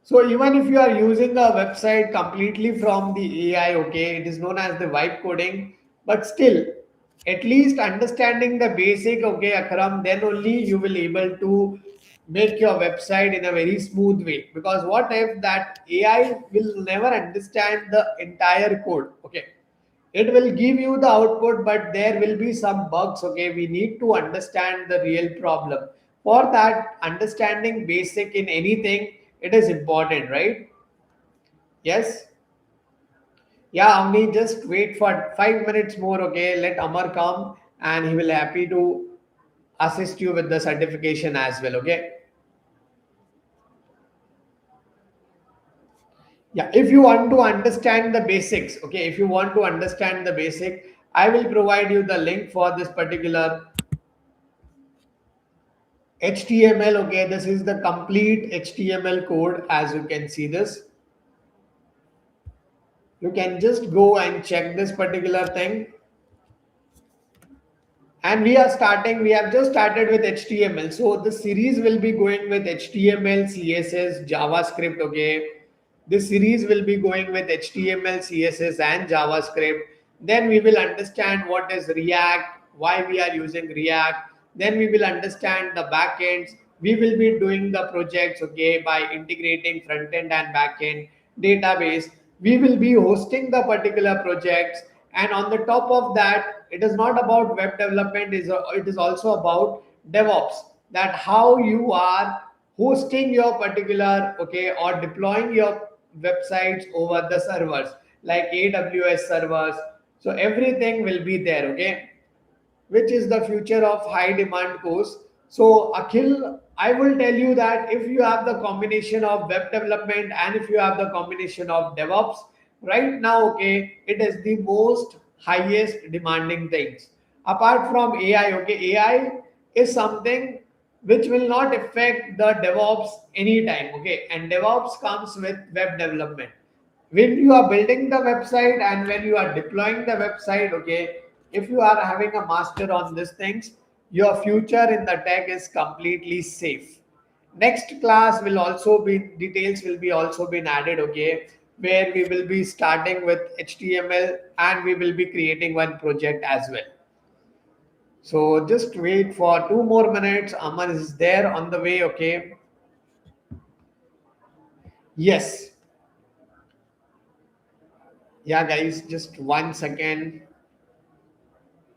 So even if you are using a website completely from the AI, okay, it is known as the vibe coding, but still, at least understanding the basic, okay, Akram, then only you will able to make your website in a very smooth way. Because what if that AI will never understand the entire code, okay? It will give you the output, but there will be some bugs, okay. We need to understand the real problem. For that, understanding basic in anything, it is important, right? Yes. Yeah, Amni, just wait for 5 minutes more, okay. Let Amar come, and he will happy to assist you with the certification as well, okay. Yeah, if you want to understand the basics, okay, if you want to understand the basic, I will provide you the link for this particular HTML, okay. This is the complete HTML code. As you can see this, you can just go and check this particular thing. And we have just started with HTML. So the series will be going with HTML, CSS, JavaScript, okay. This series will be going with HTML, CSS, and JavaScript. Then we will understand what is React, why we are using React. Then we will understand the backends. We will be doing the projects, okay, by integrating front end and backend database. We will be hosting the particular projects, and on the top of that, it is not about web development, it is also about DevOps, that how you are hosting your particular, okay, or deploying your websites over the servers like AWS servers. So everything will be there, okay, which is the future of high demand course. So Akhil, I will tell you that if you have the combination of web development and if you have the combination of DevOps, right now, okay, it is the most highest demanding things. Apart from AI, okay, AI is something which will not affect the DevOps anytime, okay, and DevOps comes with web development. When you are building the website and when you are deploying the website, okay, if you are having a master on these things, your future in the tech is completely safe. Next class will also be, details will be also been added, okay, where we will be starting with HTML and we will be creating one project as well. So just wait for 2 more minutes. Aman is there on the way, okay. Yes. Yeah, guys, just 1 second.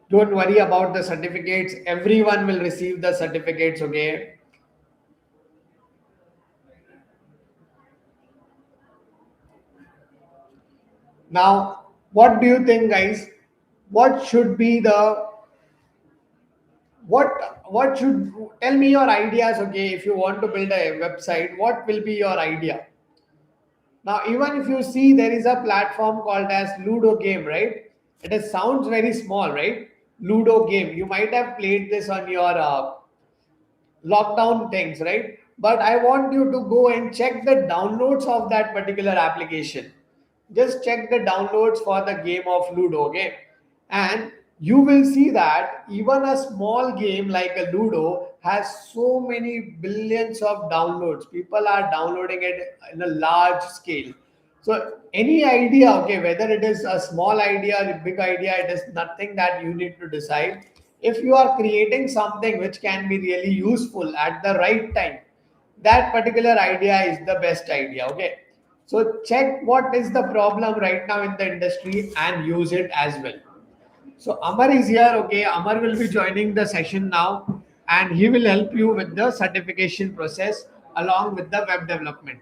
Don't worry about the certificates. Everyone will receive the certificates, okay. Now, what do you think, guys? What should be the what should, tell me your ideas, okay? If you want to build a website, what will be your idea? Now, even if you see, there is a platform called as Ludo game, right? It is, sounds very small, right? Ludo game. You might have played this on your lockdown things, right? But I want you to go and check the downloads of that particular application. Just check the downloads for the game of Ludo, okay? And you will see that even a small game like a Ludo has so many billions of downloads. People are downloading it in a large scale. So any idea, okay, whether it is a small idea or a big idea, it is nothing that you need to decide. If you are creating something which can be really useful at the right time, that particular idea is the best idea. Okay. So check what is the problem right now in the industry and use it as well. So Amar is here. Okay. Amar will be joining the session now and he will help you with the certification process along with the web development.